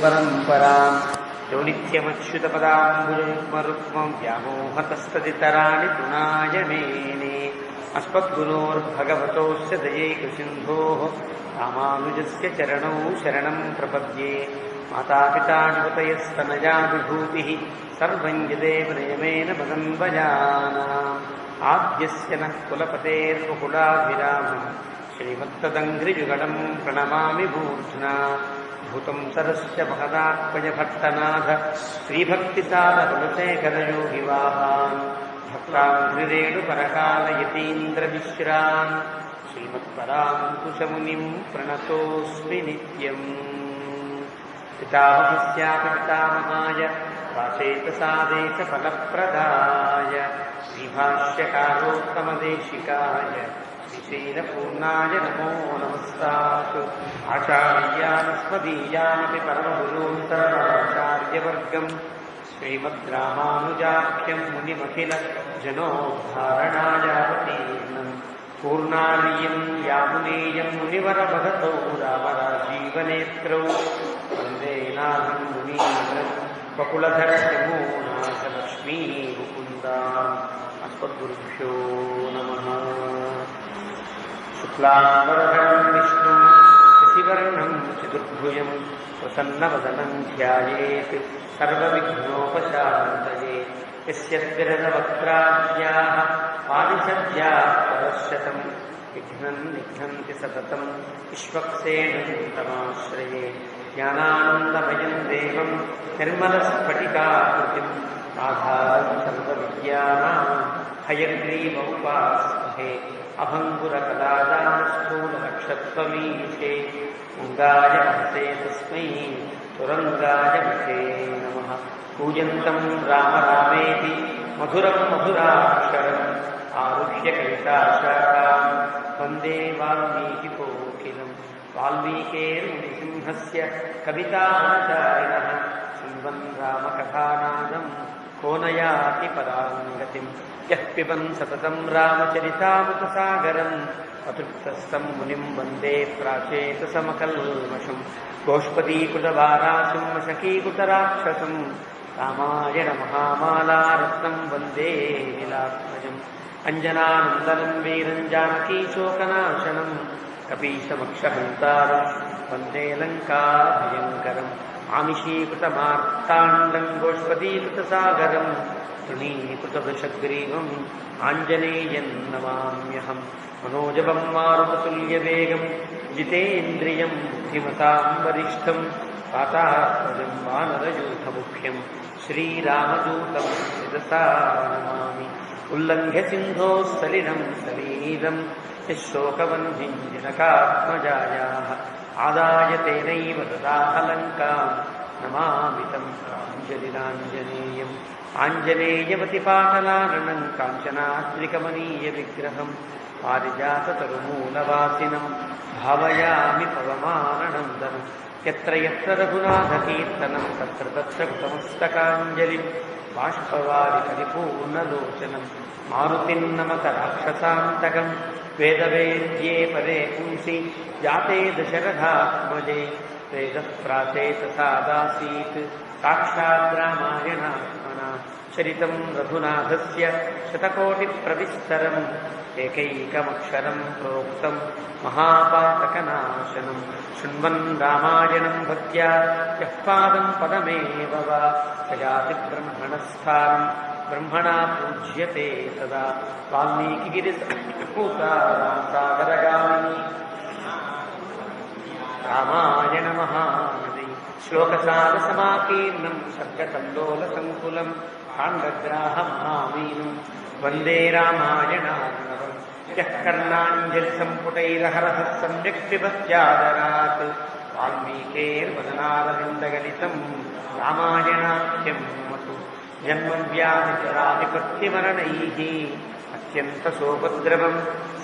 परम्पराम् यो नित्यमच्युतपदाम्बुजयुग्मरुक्मं व्यामोहतस्तदितराणि तृणाय मेने अस्मद्गुरोर्भगवतोऽस्य दयैकसिन्धोः रामानुजस्य चरणौ शरणं प्रपद्ये मातापिता युवतयस्तनया विभूतिः सर्वं यदेव नियमेन मदन्वयानाम् आद्यस्य नः कुलपतेर्वकुलाभिरामम् श्रीमत्तदङ्घ्रिजुगलं प्रणमामि मूर्ध्ना भूतं सरस्य महदात्मजभट्टनाथ श्रीभक्तिसारकुलशेखरयोगिवाहान् भक्ताङ्घ्रिरेणुपरकालयतीन्द्रमिश्रान् श्रीमत्पराङ्कुशमुनिं प्रणतोऽस्मि नित्यम् पितामहस्यापि पितामहाय वाचेतसादेशफलप्रदाय श्रीभाष्यकारोत्तमदेशिकाय श्रीशीलपूर्णाय नमो नमस्तात् आचार्यानस्मदीयानपि परमगुरून्तराचार्यवर्गं श्रीमद्रामानुजाख्यं मुनिमखिल जनोद्धारणायावतीर्णम् पूर्णार्यं यामुनेयं मुनिवरभगतौ रामराजीवनेत्रौ वन्दे नाथं मुनीन्द्रं वकुलधरमूनाथलक्ष्मी मुकुन्दाम् अस्मद्गुरुभ्यो नमः। शुक्लाम्बरधरं विष्णुं शशिवर्णं चतुर्भुजं प्रसन्नवदनं ध्यायेत् सर्वविघ्नोपशान्तये यस्य विरलवक्त्राद्याः पारिषद्याः परश्शतं विघ्नं निघ्नन्ति सततं विश्वक्सेनतमाश्रये ज्ञानानन्दमयं देवं निर्मलस्फटिकाकृतिम् आधारं सर्वविद्यानां हयग्रीवमुपास्महे अभङ्गुरकलादानस्थूलनक्षत्रमीशे उङ्गाय महते तस्मै तुरङ्गाय महे नमः। पूजन्तं राम रामेति मधुरं मधुराक्षरम् आरुह्य कविताशाखां वन्दे वाल्मीकिकोकिलम्। वाल्मीकेर्मुनिसिंहस्य कवितावनचारिणः शृण्वन् रामकथानादं को न याति पराङ्गतिम्। यः पिबन् सततं रामचरितामृतसागरम् अतृप्तस्थं मुनिं वन्दे प्राचेतसमकल्मषम्। गोष्पदीकृतवाराशिं मशकीकृतराक्षसम् रामायण महामालारत्नं वन्दे लीलात्मजम्। अञ्जनानन्दनं वीरं जानकीशोकनाशनं कपीशमक्षहन्तारं वन्दे लङ्काभयङ्करम्। आमिषीकृतमार्ताण्डं गोष्पदीकृतसागरं तृणीकृतवृषग्रीवम् आञ्जनेयं नमाम्यहम्। मनोजवं मारुततुल्यवेगं जितेन्द्रियं बुद्धिमतां वरिष्ठं वातात्मजं वानरयूथमुख्यं श्रीरामदूतं शिरसा नमामि। उल्लङ्घ्य सिन्धोः सलिलं सलीलं यशोकवह्निं जनकात्मजायाः आदाय तेनैव ददाह लङ्कां नमामि तं प्राञ्जलिराञ्जनेयम्। आञ्जनेयवतिपाटलाननं काञ्चनाद्रिकमनीयविग्रहं पारिजाततरुमूलवासिनं भावयामि पवमाननन्दनं। यत्र यत्र रघुनाथकीर्तनं तत्र तत्र कृतमस्तकाञ्जलिं बाष्पवारि परिपूर्णलोचनं मारुतिं नमत राक्षसान्तकं। वेदवेद्ये परे पुंसि जाते दशरथात्मजे वेदः प्राचेतसादासीत् साक्षात् रामायणात्मना चरितं रघुनाथस्य शतकोटिप्रविस्तरम् एकैकमक्षरं प्रोक्तं महापातकनाशनं। शृण्वन् रामायणं भक्त्या यः पादं पदमेव वा प्रयाति ब्रह्मणस्थानं ब्रह्मणा पूज्यते तदा। वाल्मीकिगिरिसागरगामिनी रामायण महानदी श्लोकसारसमाकीर्णं सर्गकल्लोलसङ्कुलं काण्डग्राहमहामीनं वन्दे रामायणार्णवम्। यः कर्णाञ्जलिसम्पुटैरहरः सम्यक् पिबत्यादरात् वाल्मीकेर्वदनारविन्दगलितं रामायणाख्यं मधु। जन्मव्याधिजराधिपत्यमरणैः अत्यन्तसोपद्रवं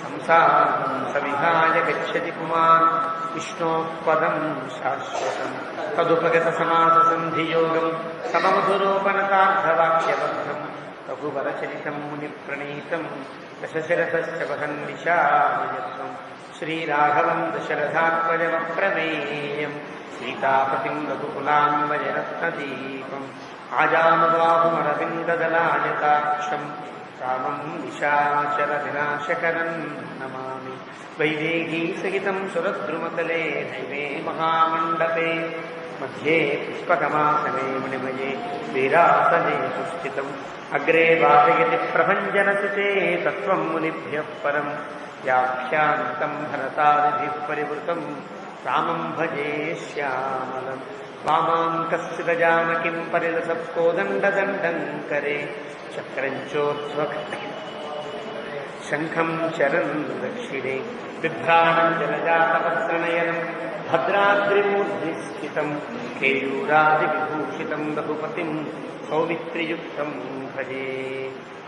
संसारं सविहाय गच्छति पुमान् विष्णोः पदं शाश्वतं। तदुपगतसमाससन्धियोगं सममधुरोपनतार्धवाक्यबद्धं रघुवरचरितं मुनिप्रणीतं दशशिरसश्च वहन्निशामयत्वं। श्रीराघवं दशरथात्मजमप्रमेयं సీతాపతిం రఘుకులాన్వయరత్నదీపం ఆజానుబాహుమరవిందదలాయతాక్షం రామం నిశాచర వినాశకరం నమామి. వైదేహీ సహితం సురద్రుమతలే దైవే మహామండపే మధ్యే పుష్పకమాసనే మణిమయే వీరాసనే సుస్థితం. అగ్రే వాసయతి ప్రభంజనసుతే తత్వం మునిభ్యః పరం. వ్యాఖ్యాంతం భరతాదిభిః పరివృతం రామం భజే శ్యామలం. వామాంకస్య గజానకిం పరిలసత్కోదండదండం కరే చక్రం చోర్ధ్వకటే శంఖం చరన్ దక్షిణే బిభ్రాణం జలజాతపత్రనయనం భద్రాద్రిమూర్ధి స్థితం కేయూరాదివిభూషితం రఘుపతిం సౌమిత్రియుక్తం భజే.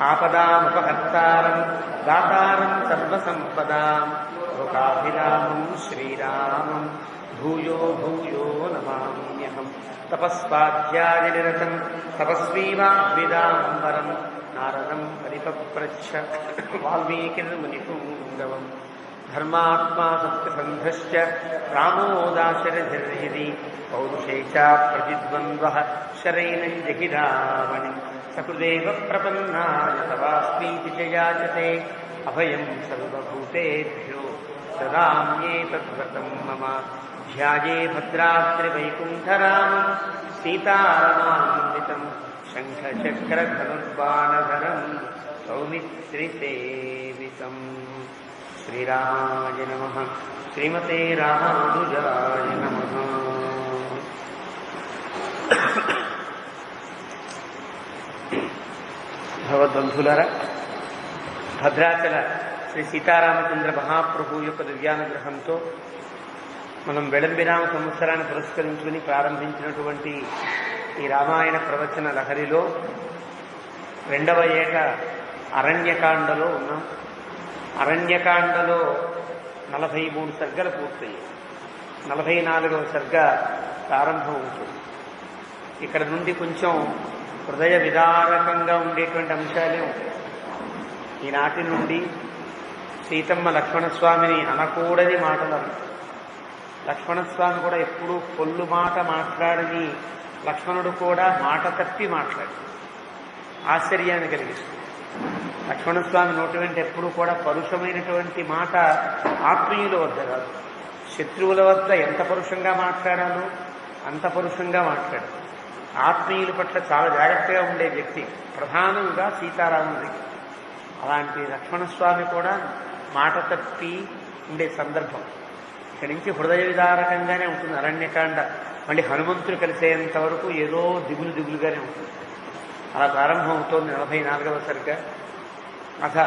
ఆపదాముపహర్తారం దాతారం సర్వసంపదాం లోకాభిరామం శ్రీరామం భూయో భూయో నమామ్యహం. తపస్వాధ్యాయ నిరతం తపస్వీ వాగ్విదాంబరం నారదం పరిపప్రచ్ఛ వాల్మీకిర్మునిపుంగవం. ధర్మాత్మా సత్యసంధశ్చ రామో దాశరథిర్యది పౌరుషే చ ప్రతిద్వంద్వః శరైనం జహిరావణి. సకృదేవ ప్రపన్నాయ తవాస్మీతి చ యాచతే అభయం సర్వభూతేభ్యో దదామ్యేతద్వ్రతం మమ. ధ్యాయే భద్రాద్రివైకుంఠరామం సీతారమాన్వితం శంఖచక్రధనుర్బాణధరం సౌమిత్రిసేవితం. శ్రీరామాయ నమః. శ్రీమతే రామానుజాయ నమః. భగవద్బంధులారా, భద్రాచల శ్రీ సీతారామచంద్ర మహాప్రభు యొక్క దివ్యానుగ్రహంతో మనం వెడంబిరామ సంవత్సరాన్ని పురస్కరించుకుని ప్రారంభించినటువంటి ఈ రామాయణ ప్రవచన లహరిలో 2వ ఏట అరణ్యకాండలో ఉన్నాం. అరణ్యకాండలో 43 సర్గలు పూర్తయ్యాయి. 44వ సర్గ ప్రారంభం అవుతుంది. ఇక్కడ నుండి కొంచెం హృదయ విదారకంగా ఉండేటువంటి అంశాలే ఉంటాయి. ఈనాటి నుండి సీతమ్మ లక్ష్మణస్వామిని అనకూడని మాటలు అంటారు. లక్ష్మణస్వామి కూడా ఎప్పుడూ పొల్లు మాట మాట్లాడని లక్ష్మణుడు కూడా మాట తప్పి మాట్లాడి ఆశ్చర్యాన్ని కలిగిస్తుంది. లక్ష్మణస్వామి నోటి వెంట ఎప్పుడూ కూడా పరుషమైనటువంటి మాట ఆత్మీయుల వద్ద రాదు. శత్రువుల వద్ద ఎంత పరుషంగా మాట్లాడాలో అంత పరుషంగా మాట్లాడారు. ఆత్మీయుల పట్ల చాలా జాగ్రత్తగా ఉండే వ్యక్తి, ప్రధానంగా సీతారాముడి. అలాంటి లక్ష్మణస్వామి కూడా మాట తప్పి ఉండే సందర్భం ఇక్కడి నుంచి హృదయ విదారకంగానే ఉంటుంది. అరణ్యకాండ మళ్ళీ హనుమంతుడు కలిసేంత వరకు ఏదో దిగులుగానే ఉంటుంది. అలా ప్రారంభం అవుతోంది 44వ సర్గ. అథ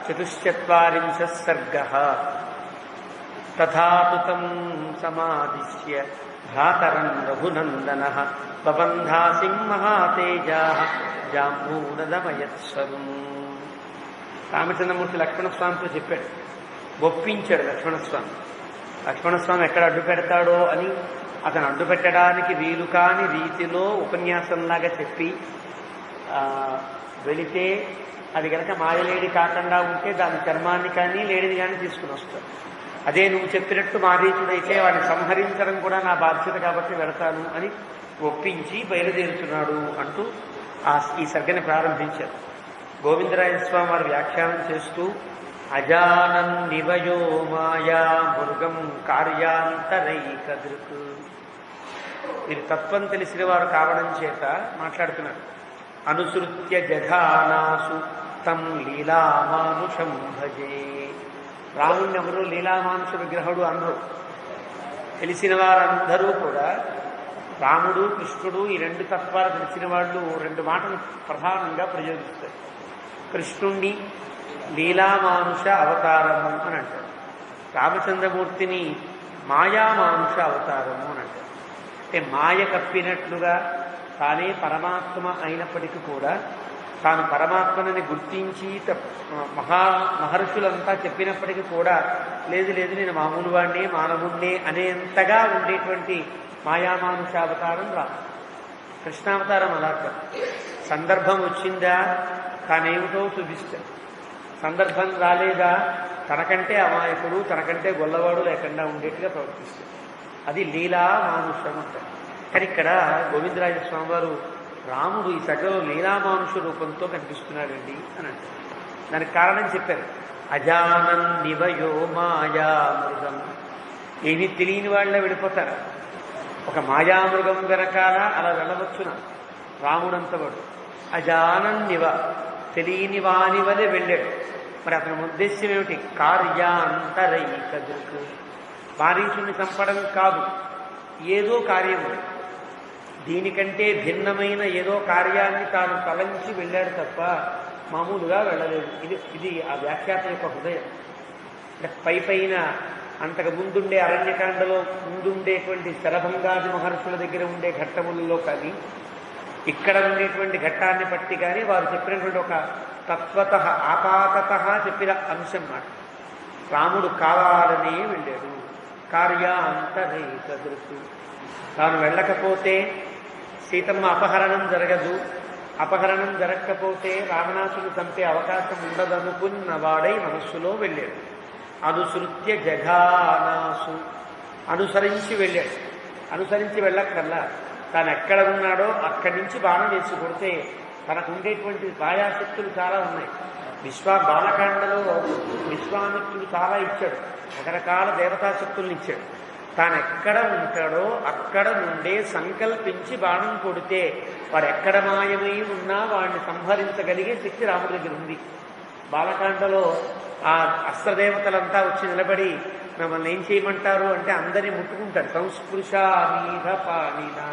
44 సర్గః. తథాతుతం సమాదిశ్య భ్రాతరం రఘునందనః బబంధాసిం మహాతేజాః జాంబూనదమయత్సరం. రామచంద్రమూర్తి లక్ష్మణస్వామితో చెప్పాడు, ఒప్పించాడు లక్ష్మణస్వామి. లక్ష్మణస్వామి ఎక్కడ అడ్డు పెడతాడో అని అతను అడ్డు పెట్టడానికి వీలు కాని రీతిలో ఉపన్యాసంలాగా చెప్పి వెళితే అది కనుక మాయలేడి కాకుండా ఉంటే దాని చర్మాన్ని కానీ లేడిని కానీ తీసుకుని వస్తాడు. అదే నువ్వు చెప్పినట్టు మారీచుడైతే వాడిని సంహరించడం కూడా నా బాధ్యత కాబట్టి వెళతాను అని ఒప్పించి బయలుదేరుతున్నాడు అంటూ ఈ సర్గని ప్రారంభించారు. గోవిందరాజస్వామి వారు వ్యాఖ్యానం చేస్తూ అజానం నివయో మాయా మృగం కార్యాంతరైకదృక్. మీరు తత్వం తెలిసిన వారు కావడం చేత మాట్లాడుతున్నారు. అనుసృత్య జఘానాసు తం లీలామానుషం భజే. రాముణ్ణి ఎవరు లీలామానుష విగ్రహుడు అనరు. తెలిసిన వారందరూ కూడా రాముడు కృష్ణుడు ఈ 2 తత్వాలు తెలిసిన వాళ్ళు 2 మాటలు ప్రధానంగా ప్రయోగిస్తారు. కృష్ణుణ్ణి లీలామానుష అవతారము అని అంటారు. రామచంద్రమూర్తిని మాయామానుష అవతారము అని అంటారు. అంటే మాయ కప్పినట్లుగా తానే పరమాత్మ అయినప్పటికీ కూడా తాను పరమాత్మని గుర్తించి మహర్షులంతా చెప్పినప్పటికీ కూడా లేదు నేను మామూలు వాడినే మానవుణ్ణే అనేంతగా ఉండేటువంటి మాయామానుషావతారం రాదు. కృష్ణావతారం అలా కాదు. సందర్భం వచ్చిందా తానేమిటో చూపిస్తాడు. సందర్భం రాలేదా తనకంటే అమాయకుడు తనకంటే గొల్లవాడు లేకుండా ఉండేట్టుగా ప్రవర్తిస్తాడు. అది లీలా మానుషం అంటారు. కానీ ఇక్కడ గోవిందరాజ స్వామి వారు రాముడు ఈ సగలో లీలామానుష రూపంతో కనిపిస్తున్నాడండి అని అంటారు. దానికి కారణం చెప్పారు. అజానన్నివయో మాయామృగం. ఏమీ తెలియని వాళ్ళ వెళ్ళిపోతారు. ఒక మాయామృగం వెనకాల అలా వెళ్ళవచ్చున రాముడంతవాడు. అజానన్నివ, తెలియని వాని వలె వెళ్ళాడు. మరి అతని ఉద్దేశ్యం ఏమిటి? కార్యాంతరైక దృక్. మారీచుని చంపడం కాదు, ఏదో కార్యం, దీనికంటే భిన్నమైన ఏదో కార్యాన్ని తాను తలంచి వెళ్ళాడు తప్ప మామూలుగా వెళ్ళలేదు. ఇది ఆ వ్యాఖ్యాత యొక్క హృదయం. పైన అంతకు ముందుండే అరణ్యకాండలో ముందుండేటువంటి శరభంగాది మహర్షుల దగ్గర ఉండే ఘట్టములలో కానీ ఇక్కడ ఉండేటువంటి ఘట్టాన్ని బట్టి కానీ వారు చెప్పినటువంటి ఒక తత్వత ఆపాతత చెప్పిన అంశం మాట. రాముడు కావాలనే వెళ్ళాడు. కార్యాంతరైక దృక్కు. తాను వెళ్ళకపోతే సీతమ్మ అపహరణం జరగదు, అపహరణం జరగకపోతే రావణాసుని చంపే అవకాశం ఉండదనుకున్న వాడై మనస్సులో వెళ్ళాడు. అనుసృత్య జఘానాసు, అనుసరించి వెళ్ళాడు. అనుసరించి వెళ్ళక్కర్లా, తాను ఎక్కడ ఉన్నాడో అక్కడి నుంచి బాణం వేసి కొడితే తనకు ఉండేటువంటి మాయాశక్తులు చాలా ఉన్నాయి. బాలకాండలో విశ్వామిత్రుడు చాలా ఇచ్చాడు, రకరకాల దేవతాశక్తులను ఇచ్చాడు. తాను ఎక్కడ ఉంటాడో అక్కడ నుండే సంకల్పించి బాణం కొడితే వాడు ఎక్కడ మాయమై ఉన్నా వాడిని సంహరించగలిగే శక్తి రాముడి దగ్గర ఉంది. బాలకాండలో ఆ అస్త్రదేవతలంతా వచ్చి నిలబడి మిమ్మల్ని ఏం చేయమంటారు అంటే అందరినీ ముట్టుకుంటారు. సంస్పృశానీధపానీనా,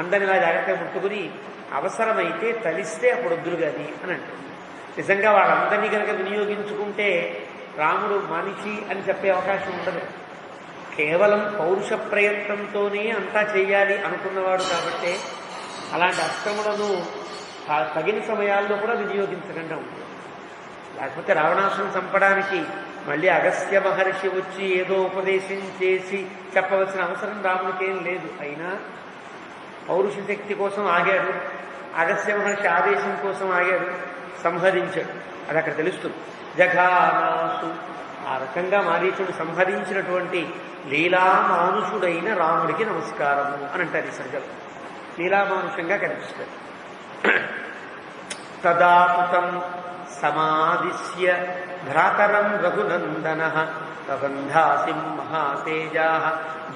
అందరిని ఇలా జాగ్రత్తగా ముట్టుకుని అవసరమైతే తలిస్తే అప్పుడు వద్దులు కానీ అని అంటారు. నిజంగా వాళ్ళందరినీ కనుక వినియోగించుకుంటే రాముడు మనిషి అని చెప్పే అవకాశం ఉండదు. కేవలం పౌరుష ప్రయత్నంతోనే అంతా చేయాలి అనుకున్నవాడు కాబట్టి అలాంటి అస్త్రములను తగిన సమయాల్లో కూడా వినియోగించకుండా ఉంటుంది. లేకపోతే రావణాసుని చంపడానికి మళ్ళీ అగస్త్య మహర్షి వచ్చి ఏదో ఉపదేశం చేసి చెప్పవలసిన అవసరం రాముడికి ఏం లేదు. అయినా పౌరుష శక్తి కోసం ఆగాడు, అగస్త్య మహర్షి ఆదేశం కోసం ఆగాడు, సంహరించాడు. అది అక్కడ తెలుస్తుంది. జఘానాసు, ఆ రకంగా మారీచుడు సంహరించినటువంటి లీలామానుషుడైన రాముడికి నమస్కారము అని అంటారు. ఈ సర్గలు లీలామానుషంగా కనిపిస్తారు. తదాపుతం సమాదిశ్య భ్రాతరం రఘునందన ప్రబంధాసి మహాతేజా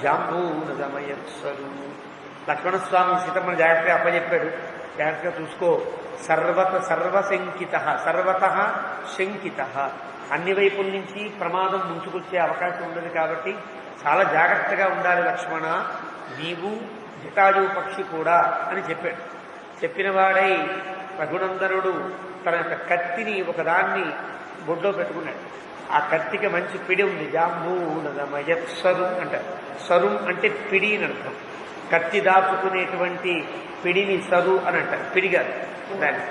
జాంబూనదమయత్సరు. లక్ష్మణస్వామి సీతమ్మను జాగ్రత్తగా అప్పచెప్పాడు, జాగ్రత్తగా చూసుకో. సర్వశంకిత, సర్వత శంకిత, అన్ని వైపుల నుంచి ప్రమాదం ముంచుకొచ్చే అవకాశం ఉండదు కాబట్టి చాలా జాగ్రత్తగా ఉండాలి లక్ష్మణ, నీవు జటాయు పక్షి కూడా అని చెప్పాడు. చెప్పిన వాడై రఘునందనుడు తన యొక్క కత్తిని ఒకదాన్ని బొడ్లో పెట్టుకున్నాడు. ఆ కత్తికి మంచి పిడి ఉంది. జాంబూనదమయత్సరు అంటారు. సరుం అంటే పిడి అని అర్థం. కత్తి దాచుకునేటువంటి పిడిని సరు అని అంటారు. పిడి కాదు, దాన్ని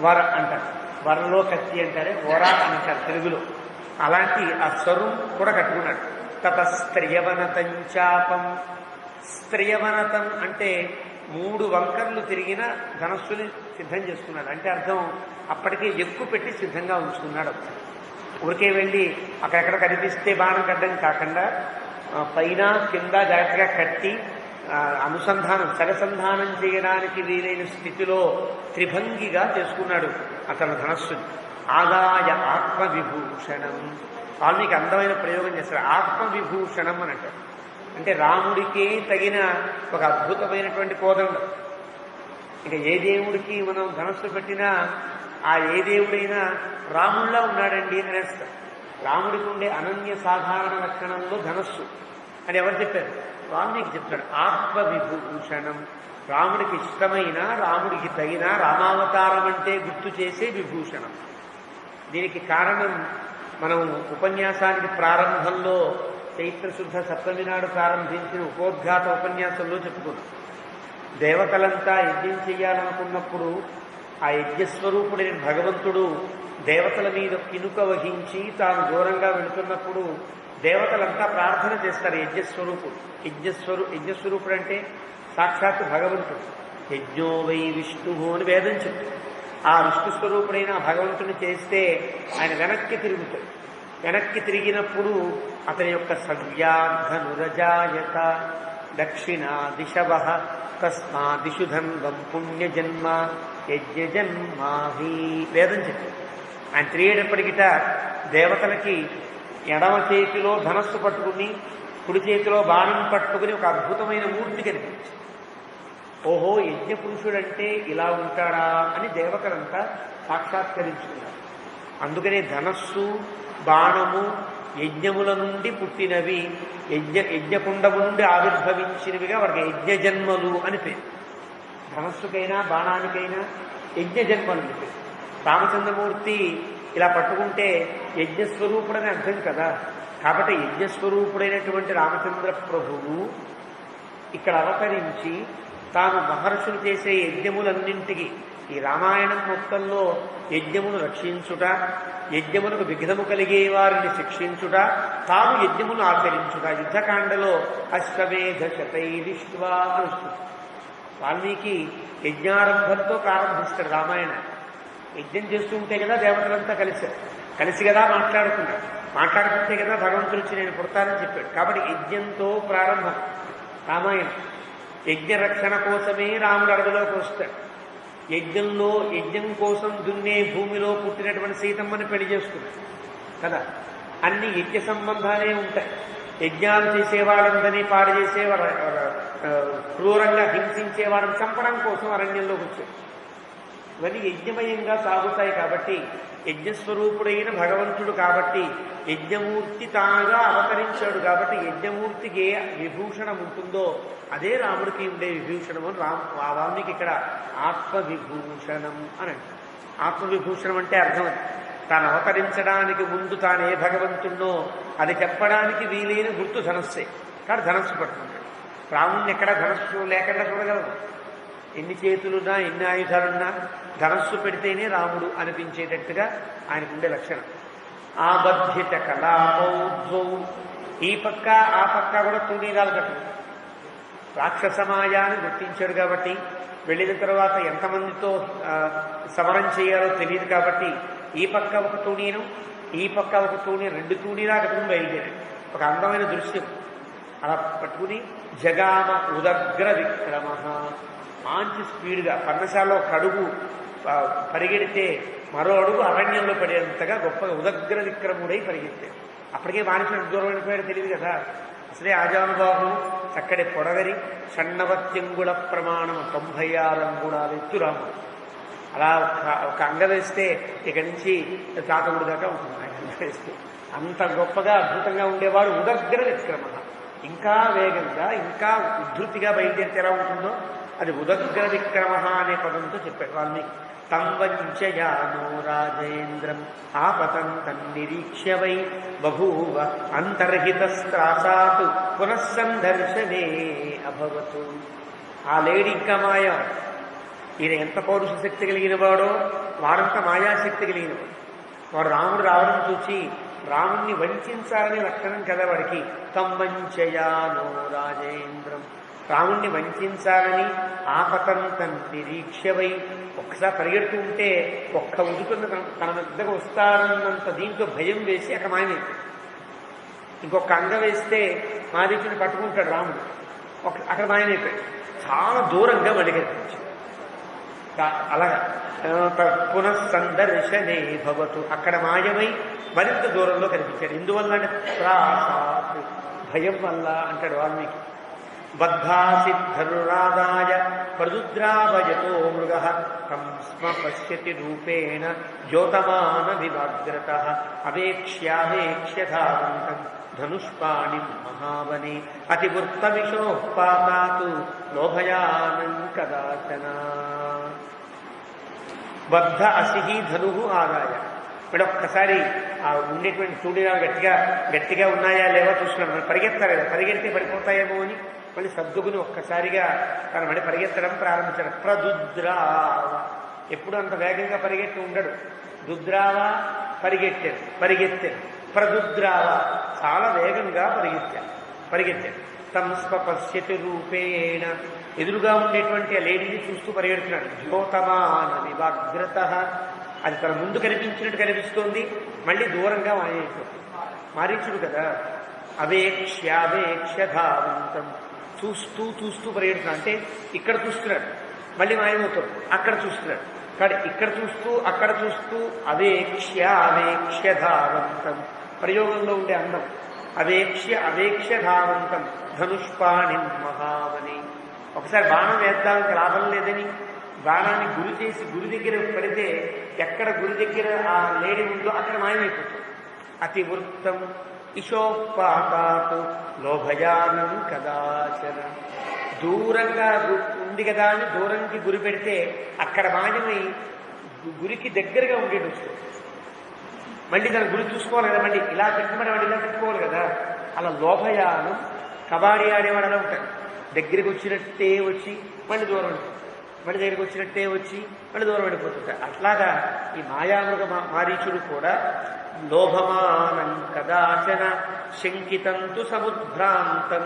వర అంటారు. వరలో కత్తి అంటారే వర అని అంటారు తెలుగులో. అలాంటి ఆ సరు కూడా కట్టుకున్నాడు. తత స్త్రియవనతంచాపం. స్త్రియవనతం అంటే 3 వంకర్లు తిరిగిన ధనస్సుని సిద్ధం చేసుకున్నాడు. అంటే అర్థం అప్పటికే ఎక్కువ పెట్టి సిద్ధంగా ఉంచుకున్నాడు. ఊరికే వెళ్ళి అక్కడెక్కడ కనిపిస్తే బాణం కట్టడం కాకుండా పైన కింద జాగ్రత్తగా కట్టి అనుసంధానం సరసంధానం చేయడానికి వీలైన స్థితిలో త్రిభంగిగా చేసుకున్నాడు అతను ధనస్సుని. ఆదాయ ఆత్మవిభూషణం. వాల్మీకి అందమైన ప్రయోగం చేస్తారు. ఆత్మవిభూషణం అని అంటారు. అంటే రాముడికే తగిన ఒక అద్భుతమైనటువంటి కోదండం. ఇక ఏ దేవుడికి మనం ధనస్సు పెట్టినా ఆ ఏ దేవుడైనా రాముడిలా ఉన్నాడండి అని అనేస్తారు. రాముడికి ఉండే అనన్య సాధారణ లక్షణంలో ధనస్సు అని ఎవరు చెప్పారు? వాల్మీకి చెప్తాడు. ఆత్మవిభూషణం, రాముడికి ఇష్టమైన రాముడికి తగిన రామావతారం అంటే గుర్తు చేసే విభూషణం. దీనికి కారణం మనం ఉపన్యాసానికి ప్రారంభంలో చైత్రశుద్ధ సప్తమి నాడు ప్రారంభించిన ఉపోద్ఘాత ఉపన్యాసంలో చెప్పుకున్నాం. దేవతలంతా యజ్ఞం చెయ్యాలనుకున్నప్పుడు ఆ యజ్ఞస్వరూపుడైన భగవంతుడు దేవతల మీద కినుక వహించి తాను దూరంగా వెళుతున్నప్పుడు దేవతలంతా ప్రార్థన చేస్తారు. యజ్ఞస్వరూపుడు అంటే సాక్షాత్తు భగవంతుడు. యజ్ఞో వై విష్ణు అని వేదం చెప్తుంది. ఆ విష్ణు స్వరూపుడైన భగవంతుని చేస్తే ఆయన వెనక్కి తిరుగుతాడు. వెనక్కి తిరిగినప్పుడు అతని యొక్క సవ్యాధనురజాయత దక్షిణా దిశవ తస్మాదిషు ధన్వం పుణ్యజన్మ యజ్ఞజన్మాహి వేదం చెప్పింది. ఆయన తిరిగేటప్పటికిట దేవతలకి ఎడమ చేతిలో ధనస్సు పట్టుకుని కుడి చేతిలో బాణం పట్టుకుని ఒక అద్భుతమైన మూర్తి కనిపించింది. ఓహో, యజ్ఞ పురుషుడంటే ఇలా ఉంటాడా అని దేవతలంతా సాక్షాత్కరించుకున్నారు. అందుకనే ధనస్సు బాణము యజ్ఞముల నుండి పుట్టినవి, యజ్ఞకుండము నుండి ఆవిర్భవించినవిగా వారికి యజ్ఞజన్మలు అని పేరు. ధనస్సుకైనా బాణానికైనా యజ్ఞజన్మలు అని పేరు. రామచంద్రమూర్తి ఇలా పట్టుకుంటే యజ్ఞస్వరూపుడని అర్థం కదా. కాబట్టి యజ్ఞస్వరూపుడైనటువంటి రామచంద్ర ప్రభువు ఇక్కడ అవతరించి తాను మహర్షులు చేసే యజ్ఞములన్నింటికి, ఈ రామాయణం మొత్తంలో యజ్ఞమును రక్షించుట, యజ్ఞములకు విఘ్నము కలిగే వారిని శిక్షించుట, తాను యజ్ఞమును ఆచరించుట. యుద్ధకాండలో అశ్వమేధ శతైరిష్వా అనుష్ఠించు. వాల్మీకి యజ్ఞారంభంతో ప్రారంభిస్తాడు రామాయణం. యజ్ఞం చేస్తూ ఉంటే కదా దేవతలంతా కలిసి కదా మాట్లాడుకుంటే కదా భగవంతుడు వచ్చి నేను పుడతానని చెప్పాడు. కాబట్టి యజ్ఞంతో ప్రారంభం రామాయణం. యజ్ఞ రక్షణ కోసమే రాముడు అడవిలోకి వస్తాడు. యజ్ఞం కోసం దున్నే భూమిలో పుట్టినటువంటి సీతమ్మని పెళ్లి చేసుకున్నాడు కదా. అన్ని యజ్ఞ సంబంధాలే ఉంటాయి. యజ్ఞాలు చేసేవాళ్ళందరినీ పాడు చేసేవాడు, క్రూరంగా హింసించేవాళ్ళని చంపడం కోసం అరణ్యంలోకి వచ్చాడు. ఇవన్నీ యజ్ఞమయంగా సాగుతాయి. కాబట్టి యజ్ఞస్వరూపుడైన భగవంతుడు కాబట్టి యజ్ఞమూర్తి తానుగా అవతరించాడు. కాబట్టి యజ్ఞమూర్తికి ఏ విభూషణం ఉంటుందో అదే రాముడికి ఉండే విభూషణము అని వాల్మీకి ఇక్కడ ఆత్మవిభూషణం అని అంటారు. ఆత్మవిభూషణం అంటే అర్థం అది తాను అవతరించడానికి ముందు తాను ఏ భగవంతుడినో అది చెప్పడానికి వీలైన గుర్తు ధనస్సే. కానీ ధనస్సు పట్టుకుంటాడు. రాముడిని ఎక్కడ ధనస్సు లేకుండా చూడగలరు. ఎన్ని చేతులున్నా ఎన్ని ఆయుధాలున్నా ధనస్సు పెడితేనే రాముడు అనిపించేటట్టుగా ఆయనకుండే లక్షణం. ఆబద్ధిత కళాపౌద్వౌ, ఈ పక్క ఆ పక్క కూడా తూణీరాలు కట్టు. రాక్షసమాయాన్ని గుర్తించాడు కాబట్టి వెళ్ళిన తర్వాత ఎంతమందితో సమరం చేయాలో తెలియదు కాబట్టి ఈ పక్క ఒక తూణీను ఈ పక్క ఒక తూణీ, 2 తూణీలా కట్టుకుని బయలుదేరాడు. ఒక అందమైన దృశ్యం అలా పట్టుకుని జగామ ఉదగ్ర విక్రమ, మంచి స్పీడ్గా పర్ణశాలలో ఒక అడుగు పరిగెడితే మరో అడుగు అరణ్యంలో పడేంతగా గొప్పగా ఉదగ్ర విక్రముడై పరిగెత్తాడు. అప్పటికే బానిస దూరం వెళ్ళిపోయాడు తెలియదు కదా. అసలే ఆజానుబాహు చక్కటి పొడగరి షణ్ణవత్యంగుళ ప్రమాణం 96 అంగుళాలు ఎత్తు రాముడు. అలా ఒక అంగ వేస్తే ఇక్కడి నుంచి తాతగుడి దాకా ఉంటుంది. అంగ వేస్తే అంత గొప్పగా అద్భుతంగా ఉండేవాడు ఉదగ్ర విక్రమ. ఇంకా వేగంగా ఇంకా ఉద్ధృతిగా బయలుదేరితే ఎలా ఉంటుందో అది ఉదగ్ర విక్రమ అనే పదంతో చెప్పాడు వాల్మీకి. తం వంచయానో రాజేంద్రం ఆపతంతన్నిరీక్ష్య వై బభూవ అంతర్హితస్త్రాసాతు పునఃసందర్శనే అభవతు. ఆ లేడీ ఇంకా మాయ. ఈయన ఎంత పౌరుష శక్తి కలిగిన వాడో వారంతా మాయాశక్తి కలిగినవాడు. వాడు రాముడు రావడం చూసి రాముణ్ణి వంచాలనే లక్షణం కదా వాడికి. తం వంచయానో రాజేంద్రం, రాముణ్ణి వంచాలని ఆపతంతన్ నిరీక్ష్యవై, ఒక్కసారి పరిగెడుతూ ఉంటే ఒక్క ఉదుకున్న తన వద్దకు వస్తారన్నంత దీంతో భయం వేసి అక్కడ మాయమైపోయాడు. ఇంకొక అంగ వేస్తే మారీచుని పట్టుకుంటాడు రాముడు, అక్కడ మాయమైపోయాడు. చాలా దూరంగా మళ్ళీ కనిపించాడు. అలాగా పునఃసందర్శనే భవతు, అక్కడ మాయమై మరింత దూరంలో కనిపించాడు. ఎందువల్ల అంటే ప్రాసాత్, భయం వల్ల అంటాడు వాల్మీకి. బద్ధాసిద్ధరురాదాయ ప్రదుద్రావయతో మృగ తం స్మ పశ్యతి రూపేణ ద్యోతమాన విభాగ్రత అవేక్ష్యావేక్ష్యధావంతం ధనుష్పాణి మహావనే అతివృత్తమిషోపాతాతు లోభయానం కదాచన. బద్ధ అసిహి ధను ఆదాయ. ఇక్కడ ఒక్కసారి ఆ ఉండేటువంటి తూడిరాలు గట్టిగా ఉన్నాయా లేవా చూసుకున్నాను. మరి పరిగెత్తారు కదా, పరిగెడితే పడిపోతాయేమో అని మళ్ళీ సర్దుకుని ఒక్కసారిగా తను మళ్ళీ పరిగెత్తడం ప్రారంభించాడు. ప్రదుద్రావ, ఎప్పుడు అంత వేగంగా పరిగెత్తి ఉండడు. దుద్రావ పరిగెత్తాడు. ప్రదుద్రావ, చాలా వేగంగా పరిగెత్తాడు. తంస్ప పశ్యతి రూపేణ, ఎదురుగా ఉండేటువంటి ఆ లేడీని చూస్తూ పరిగెడుతున్నాడు. ద్యోతమాన విభాగ్రత, అది తన ముందు కనిపించినట్టు కనిపిస్తోంది, మళ్ళీ దూరంగా మాయమైపోతుంది. మారీచుడు కదా. అవేక్ష్యావేక్ష్య ధావంతం, చూస్తూ చూస్తూ పరిగెడుతున్నాడు. అంటే ఇక్కడ చూస్తున్నాడు, మళ్ళీ మాయమవుతాడు, అక్కడ చూస్తున్నాడు. కానీ ఇక్కడ చూస్తూ అక్కడ చూస్తూ అవేక్ష్య అవేక్ష్య ధావంతం, ప్రయోగంలో ఉండే అందం. అవేక్ష్య అవేక్ష్య ధావంతం ధనుష్పాణి మహావని. ఒకసారి బాణం వేద్దానికి లాభం లేదని బాణాన్ని గురి చేసి గురి దగ్గర పడితే ఎక్కడ గురి దగ్గర ఆ లేడి ఉందో అక్కడ మాయమైపోతుంది. అతివృత్తం ఇషోపాతాత్ లోభయానం కదాచన. దూరంగా ఉంది కదా అని దూరంకి గురి పెడితే అక్కడ మాయమై గురికి దగ్గరగా ఉండేది వస్తుంది. మళ్ళీ దాని గురి చూసుకోవాలి కదా, మళ్ళీ ఇలా పెట్టుకుని మళ్ళీ ఇలా పెట్టుకోవాలి కదా. అలా లోభయానం, కబాడీ ఆడేవాడు అలా ఉంటాడు. దగ్గరికి వచ్చినట్టే వచ్చి మళ్ళీ దూరం వెళ్ళిపోతుంది, మళ్ళీ దగ్గరికి వచ్చినట్టే వచ్చి మళ్ళీ దూరం వెళ్ళిపోతుంటాడు. అట్లాగా ఈ మాయామృగ మారీచుడు కూడా లోభమానం కదాచన శంకితంతు సముద్భ్రాంతం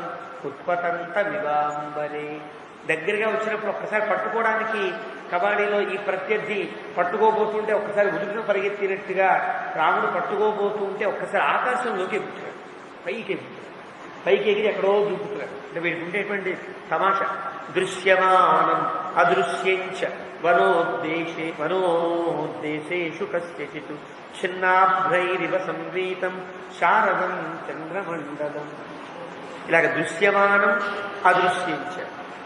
ఉత్పతంత వివాంబరే. దగ్గరగా వచ్చినప్పుడు ఒక్కసారి పట్టుకోవడానికి కబాడీలో ఈ ప్రత్యర్థి పట్టుకోబోతుంటే ఒక్కసారి ఉదుకును పరిగెత్తినట్టుగా రాముడు పట్టుకోబోతుంటే ఒక్కసారి ఆకాశంలోకి ఎగుతున్నాడు, పైకి ఎగుతున్నాడు, పైకి ఎగిరి ఎక్కడో దూకుతున్నాడు. అంటే వీడికి ఉండేటువంటి తమాషా. దృశ్యమానం అదృశ్యంచ వనోద్దేశేషు కస్యచిత్ చిన్నాభ్రైరివ సంవీతం శారదం చంద్రమండలం. ఇలాగ దృశ్యమానం అదృశ్యంచ,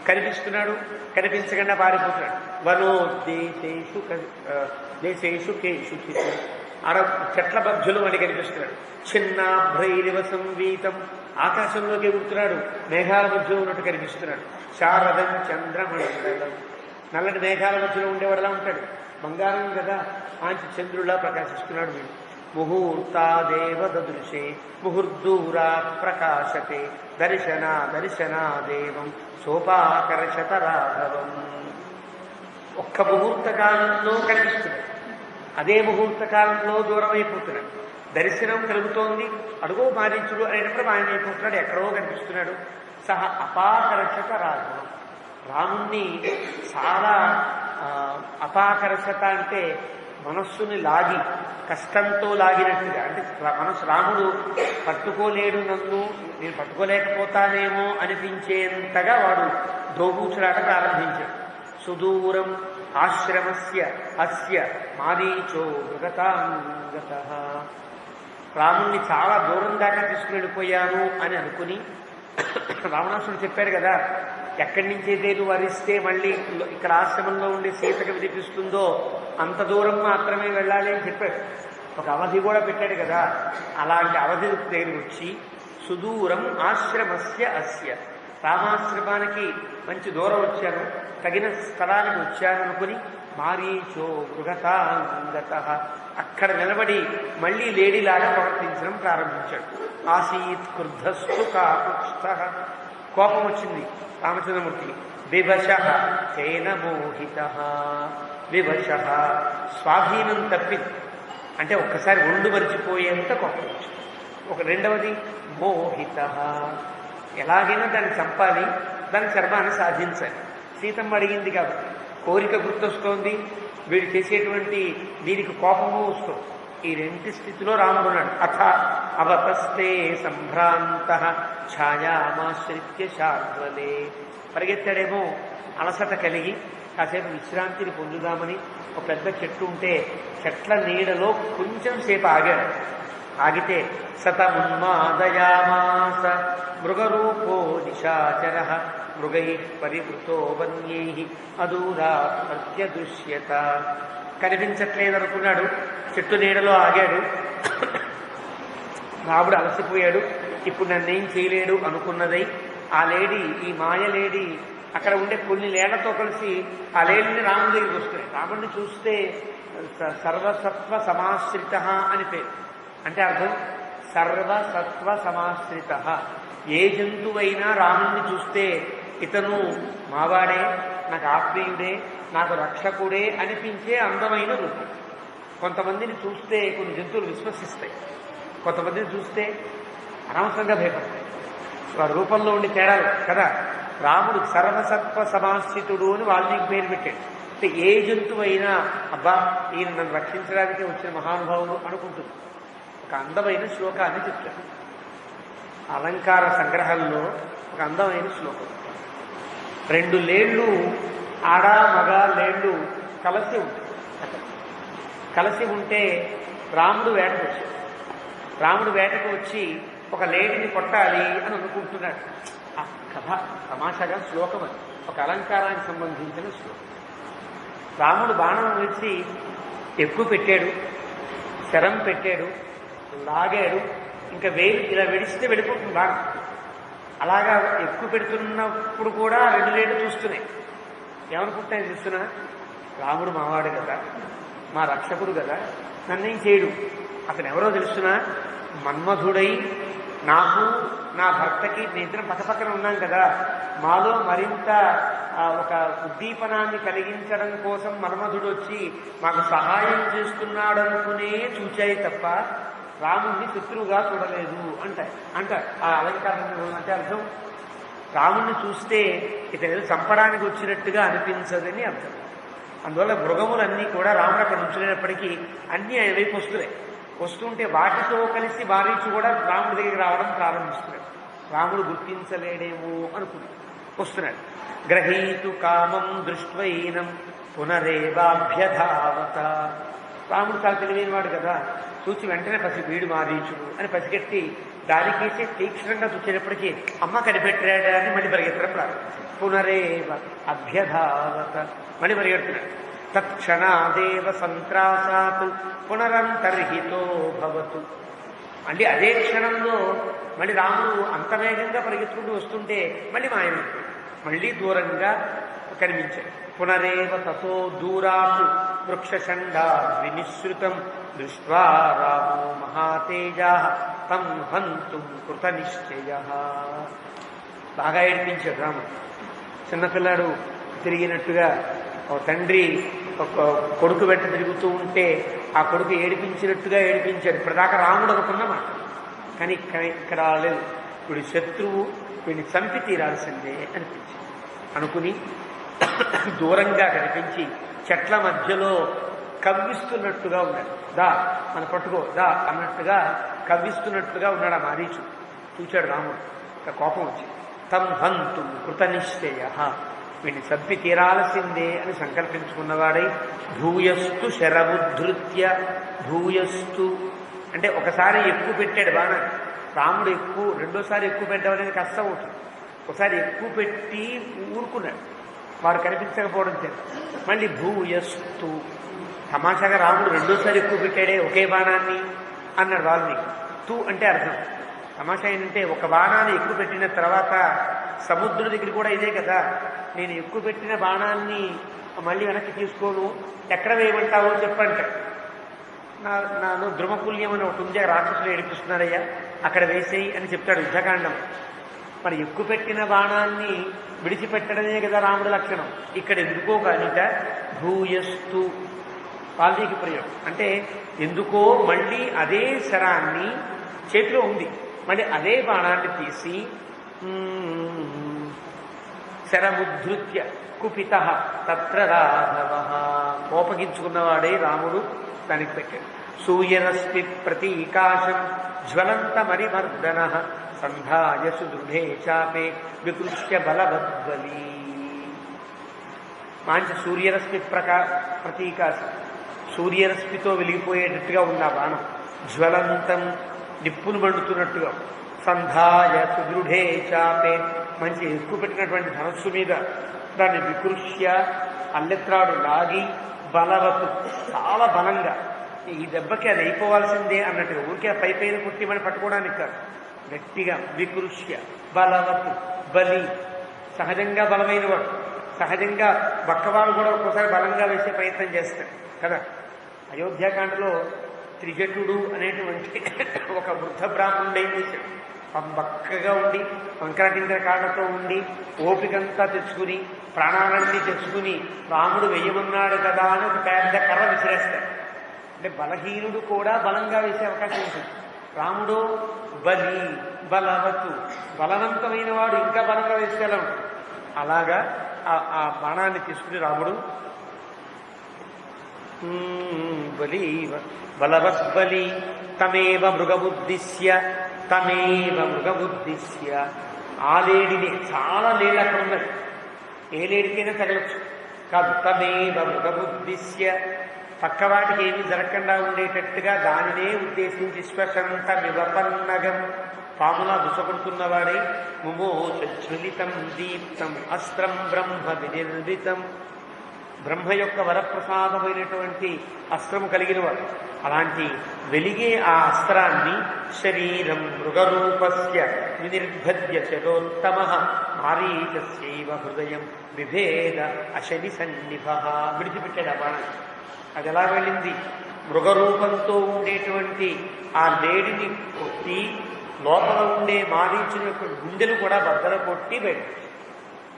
కనిపిస్తున్నాడు కనిపించకుండా పారిపోతున్నాడు. వనోద్దేశేషు దేశేషు కేషుచిత్, చెట్ల మధ్యలో అని కనిపిస్తున్నాడు. చిన్నాభ్రైరివ సంవీతం, ఆకాశంలోకి ఎగురుతున్నాడు, మేఘాల మధ్యలో ఉన్నట్టు కనిపిస్తున్నాడు. శారదం చంద్రమండలం, నల్లటి మేఘాల మధ్యలో ఉండేవాడులా ఉంటాడు. బంగారం కదా, ఆంచి చంద్రులా ప్రకాశిస్తున్నాడు వీడు. ముహూర్తాదేవ దదృశే ముహుర్దూరా ప్రకాశతే దర్శనాదేవం సోపాకర్షత రాఘవం. ఒక్క ముహూర్త కాలంలో కనిపిస్తున్నాడు, అదే ముహూర్త కాలంలో దూరం అయిపోతున్నాడు. దర్శనం కలుగుతోంది, అడుగో మారీచుడు అనేటప్పుడు మాయమైపోతున్నాడు, ఎక్కడో కనిపిస్తున్నాడు. సహ అపాకర్షత రాఘవం, రాముణ్ణి చాలా అపాకర్షత అంటే మనస్సుని లాగి కష్టంతో లాగినట్టుగా. అంటే రాముడు పట్టుకోలేడు, నన్ను నేను పట్టుకోలేకపోతానేమో అనిపించేంతగా వాడు దోబూచులాట ప్రారంభించాడు. సుదూరం ఆశ్రమస్య అస్య మారీచో మృగతాంగత. రాముణ్ణి చాలా దూరం దాకా తీసుకుని వెళ్ళిపోయాను అని అనుకుని రావణాసుడు చెప్పాడు కదా, ఎక్కడి నుంచి ఏదేదు వరిస్తే మళ్ళీ ఇక్కడ ఆశ్రమంలో ఉండే సీతకు వినిపిస్తుందో అంత దూరం మాత్రమే వెళ్ళాలి అని చెప్పాడు. ఒక అవధి కూడా పెట్టాడు కదా. అలాంటి అవధి దగ్గరికి వచ్చి సుదూరం ఆశ్రమస్య అస్య, రామాశ్రమానికి మంచి దూరం వచ్చాను, తగిన స్థలానికి వచ్చాను అనుకుని మారీచో మృగతాంగత, అక్కడ నిలబడి మళ్ళీ లేడీలాగా ప్రవర్తించడం ప్రారంభించాడు. ఆసీత్ క్రుద్ధస్తు కాపుత్స్థ, కోపం వచ్చింది రామచంద్రమూర్తికి. వివశ తేన మోహిత, వివశ స్వాధీనం తప్పింది అంటే ఒక్కసారి ఒళ్ళు మరిచిపోయేంత కోపం వచ్చింది. రెండవది మోహిత, ఎలాగైనా దాన్ని చంపాలి, దాని చర్మాన్ని సాధించాలి. సీతమ్మ అడిగింది కాబట్టి కోరిక గుర్తొస్తోంది, వీడు చేసేటువంటి దీనికి కోపము వస్తుంది. ఈ రెంటి స్థితిలో రాముడు ఉన్నాడు. అథ అవతస్తే సంభ్రాంత ఛాయామాశ్రిత్య శార్వలే, పరిగెత్తాడేమో అలసట కలిగి కాసేపు విశ్రాంతిని పొందుదామని. ఒక పెద్ద చెట్టు ఉంటే చెట్ల నీడలో కొంచెం సేపు ఆగాడు. ఆగితే సతమున్మాదయామాస మృగరూపో నిశాచర మృగై పరివృతో వన్యై అదూరాత్ ప్రత్యదృశ్యత. కనిపించట్లేదనుకున్నాడు, చెట్టు నీడలో ఆగాడు. రాముడు అలసిపోయాడు, ఇప్పుడు నన్నేం చేయలేడు అనుకున్నదై ఆ లేడీ, ఈ మాయలేడీ అక్కడ ఉండే కొన్ని లేళ్లతో కలిసి ఆ లేడిని రాముడి దగ్గరికి వస్తున్నాయి. రాముడిని చూస్తే సర్వసత్వ సమాశ్రిత అని పేరు. అంటే అర్థం సర్వసత్వ సమాశ్రిత. ఏ జంతువైనా రాముడిని చూస్తే ఇతను మావాడే, నాకు ఆత్మీయుడే, నాకు రక్షకుడే అనిపించే అందమైన రూపం. కొంతమందిని చూస్తే కొన్ని జంతువులు విశ్వసిస్తాయి, కొంతమందిని చూస్తే అనవసరంగా భయపడతాయి. వారి రూపంలో ఉండి తేడాలు కదా. రాముడు సర్వసత్వ సమాశ్రితుడు అని వాళ్ళకి పేరు పెట్టాడు. అంటే ఏ జంతువు అయినా అబ్బా ఈయన నన్ను రక్షించడానికి వచ్చిన మహానుభావులు అనుకుంటుంది. ఒక అందమైన శ్లోకాన్ని చెప్తాడు. అలంకార సంగ్రహంలో ఒక అందమైన శ్లోకం. 2 లేళ్ళు ఆడ మగ లేళ్ళు కలిసి ఉంటాయి. కలిసి ఉంటే రాముడు వేటకు వచ్చాడు. రాముడు వేటకు వచ్చి ఒక లేడిని కొట్టాలి అని అనుకుంటున్నాడు. ఆ కథ తమాషాగా శ్లోకం అది, ఒక అలంకారానికి సంబంధించిన శ్లోకం. రాముడు బాణం వేసి ఎక్కువ పెట్టాడు, శరం పెట్టాడు, లాగాడు, ఇంకా వేలు ఇలా వెడిస్తే వెళ్ళిపోతుంది బాణం. అలాగా ఎక్కువ పెడుతున్నప్పుడు కూడా 2 లేళ్ళు చూస్తున్నాయి. ఏమనుకుంటాయి చూస్తున్నా, రాముడు మావాడు కదా, మా రక్షకుడు కదా, నన్నేం చేయడు. అతను ఎవరో తెలుస్తున్నా, మన్మధుడై నాకు నా భర్తకి నిద్రం పక్కపక్కన ఉన్నాం కదా, మాలో మరింత ఒక ఉద్దీపనాన్ని కలిగించడం కోసం మన్మధుడు వచ్చి మాకు సహాయం చేస్తున్నాడనుకునే చూచాయి తప్ప రాముణ్ణి శత్రువుగా చూడలేదు అంటారు. ఆ అలంకారం అంటే అర్థం, రాముణ్ణి చూస్తే ఇతను చంపడానికి వచ్చినట్టుగా అనిపించదని అర్థం. అందువల్ల మృగములన్నీ కూడా రాముడు అక్కడ నుంచునేటప్పటికీ అన్నీ ఆయన వైపు వస్తున్నాయి. వస్తుంటే వాటితో కలిసి మారీచు కూడా రాముడి దగ్గరికి రావడం ప్రారంభిస్తున్నాడు. రాముడు గుర్తించలేడేమో అనుకుని వస్తున్నాడు. గ్రహీతు కామం దృష్ట్వైనం పునరేవాభ్యధావత. రాముడు చాలా తెలివైనవాడు కదా, చూచి వెంటనే వీడు మారీచుడు అని పసిగట్టి దానికేసే తీక్షణంగా చూసేటప్పటికీ అమ్మ కనిపెట్టాడా అని మళ్ళీ పరిగెత్తడం ప్రారంభించాడు. పునరేవ అభ్యధావత, మళ్ళీ పరిగెడుతున్నాడు. తత్క్షణాదేవ సంత్రాసాత్ పునరంతర్హితో భవతు. అంటే అదే క్షణంలో మళ్ళీ రాముడు అంత వేగంగా పరిగెత్తుకుంటూ వస్తుంటే మళ్ళీ మాయమైపోయాడు, మళ్ళీ దూరంగా కనిపించాడు. పునరేవ తతో దూరాత్ వృక్షషండా వినిశ్రుతం దృష్ట్వా రామో మహాతేజా తం హంతుం కృత నిశ్చయ. బాగా ఏడిపించాడు రాముడు. చిన్నపిల్లాడు తిరిగినట్టుగా ఒక తండ్రి ఒక కొడుకు వెంట తిరుగుతూ ఉంటే ఆ కొడుకు ఏడిపించినట్టుగా ఏడిపించాడు. ఇప్పటిదాకా రాముడు అనుకున్నమాట, కానీ ఇక్కడ లేదు. వీడి శత్రువు, వీడిని చంపి తీరాల్సిందే అనిపించింది. అనుకుని దూరంగా కనిపించి చెట్ల మధ్యలో కవ్విస్తున్నట్టుగా ఉన్నాడు. దా మన పట్టుకో దా అన్నట్టుగా కవ్విస్తున్నట్టుగా ఉన్నాడు. ఆ మారీచు చూచాడు రాముడు. కోపం వచ్చి తం హంతు కృత నిశ్చయ, వీడిని చంపి తీరాల్సిందే అని సంకల్పించుకున్నవాడై భూయస్తు శరముద్ధృత్య. భూయస్తు అంటే ఒకసారి ఎక్కువ పెట్టాడు బాణాన్ని. రాముడు రెండోసారి ఎక్కువ పెట్టడం అనేది కష్టం అవుతుంది. ఒకసారి ఎక్కువ పెట్టి ఊరుకున్నాడు, వాడు కనిపించకపోవడం చేత. మళ్ళీ భూయస్తు, తమాషాగా రాముడు రెండోసారి ఎక్కువ పెట్టాడే ఒకే బాణాన్ని అన్నాడు వాల్మీకి. తు అంటే అర్థం. తమాషా ఏంటంటే ఒక బాణాన్ని ఎక్కువ పెట్టిన తర్వాత సముద్రుడి దగ్గర కూడా ఇదే కదా, నేను ఎక్కువ పెట్టిన బాణాన్ని మళ్ళీ వెనక్కి తీసుకోను, ఎక్కడ వేయమంటావో చెప్పంటాడు. నాను ద్రుమకుల్యం అని ఒకటి ఉంది, రాక్షసులు ఏడిపిస్తున్నారయ్యా, అక్కడ వేసేయి అని చెప్తాడు యుద్ధకాండం. మరి ఎక్కువ పెట్టిన బాణాన్ని విడిచిపెట్టడమే కదా రాముడి లక్షణం. ఇక్కడ ఎందుకో కానిట భూయస్తు వాల్మీకి ప్రయోగం. అంటే ఎందుకో మళ్ళీ అదే శరాన్ని చేతిలో ఉంది, మళ్ళీ అదే బాణాన్ని తీసి శరముద్ధృత్య కుపిత తత్ర రాఘవ, కోపగించుకున్నవాడే రాముడు దానికి పెట్టాడు. సూర్యరశ్మి ప్రతీకాశం జ్వలంతమరిమర్దన సంధాయ సుదృఢే చాపే వికృష్య బలవద్వలీ. మంచి సూర్యరశ్మి ప్రతీకాశం, సూర్యరశ్మితో వెలిగిపోయేటట్టుగా ఉన్న బాణం. జ్వలంతం నిప్పును మండుతున్నట్టుగా. సంధాయ సుదృఢే చాపే మంచి ఎక్కువ పెట్టినటువంటి ధనస్సు మీద దాన్ని వికృష్య అల్లెత్రాడు లాగి బలవతు చాలా బలంగా, ఈ దెబ్బకి అది అయిపోవాల్సిందే అన్నట్టుగా, ఊరికే పై పైన కుట్టి మనం పట్టుకోవడానికి కాదు, గట్టిగా వికృష్య బలవతు. బలి సహజంగా బలమైన వాడు, సహజంగా బక్కవాళ్ళు కూడా ఒక్కోసారి బలంగా వేసే ప్రయత్నం చేస్తాడు కదా. అయోధ్యాకాండలో త్రిజటుడు అనేటువంటి ఒక వృద్ధ బ్రాహ్మణుడు ఏం చేశాడు, బక్కగా ఉండి వంకరటింకర కాళ్ళతో ఉండి ఓపికంతా తెచ్చుకుని ప్రాణాలన్నీ తెచ్చుకుని రాముడు వెయ్యమన్నాడు కదా అని ఒక పెద్ద కర్ర విసిరేస్తాడు. అంటే బలహీనుడు కూడా బలంగా వేసే అవకాశం ఉంటుంది. రాముడు బలి బలవతు, బలవంతమైన వాడు ఇంకా బలంగా వేసేలా ఉంటుంది. అలాగా ఆ బాణాన్ని తీసుకుని రాముడు బలవస్బలి తమేవ మృగముద్దిశ్య ఆ లేడిని, చాలా లేళ్ళు అక్కడ ఉన్నది, ఏ లేడికైనా తగలచ్చు కాదు. తమేవ మృగముద్దిశ్య, పక్కవాటికి ఏమీ జరగకుండా ఉండేటట్టుగా దానినే ఉద్దేశించి శ్వసంత వివపన్నగం, పాములా దుసపడుతున్నవాడై ముమోచలితం దీప్తం అస్త్రం బ్రహ్మ వినిర్మితం, బ్రహ్మ యొక్క వరప్రసాదమైనటువంటి అస్త్రము కలిగినవాడు. అలాంటి వెలిగే ఆ అస్త్రాన్ని శరీరం మృగరూపస్య వినిర్భద్య శరోత్తమ మారీచస్యైవ హృదయం విభేద అశని సన్నిభ, విడిచిపెట్టాడు ఆ బాణం. అది ఎలా వెళ్ళింది? మృగరూపంతో ఉండేటువంటి ఆ లేడిని కొట్టి లోపల ఉండే మారీచుని యొక్క గుండెలు కూడా బద్దలు కొట్టి బయట.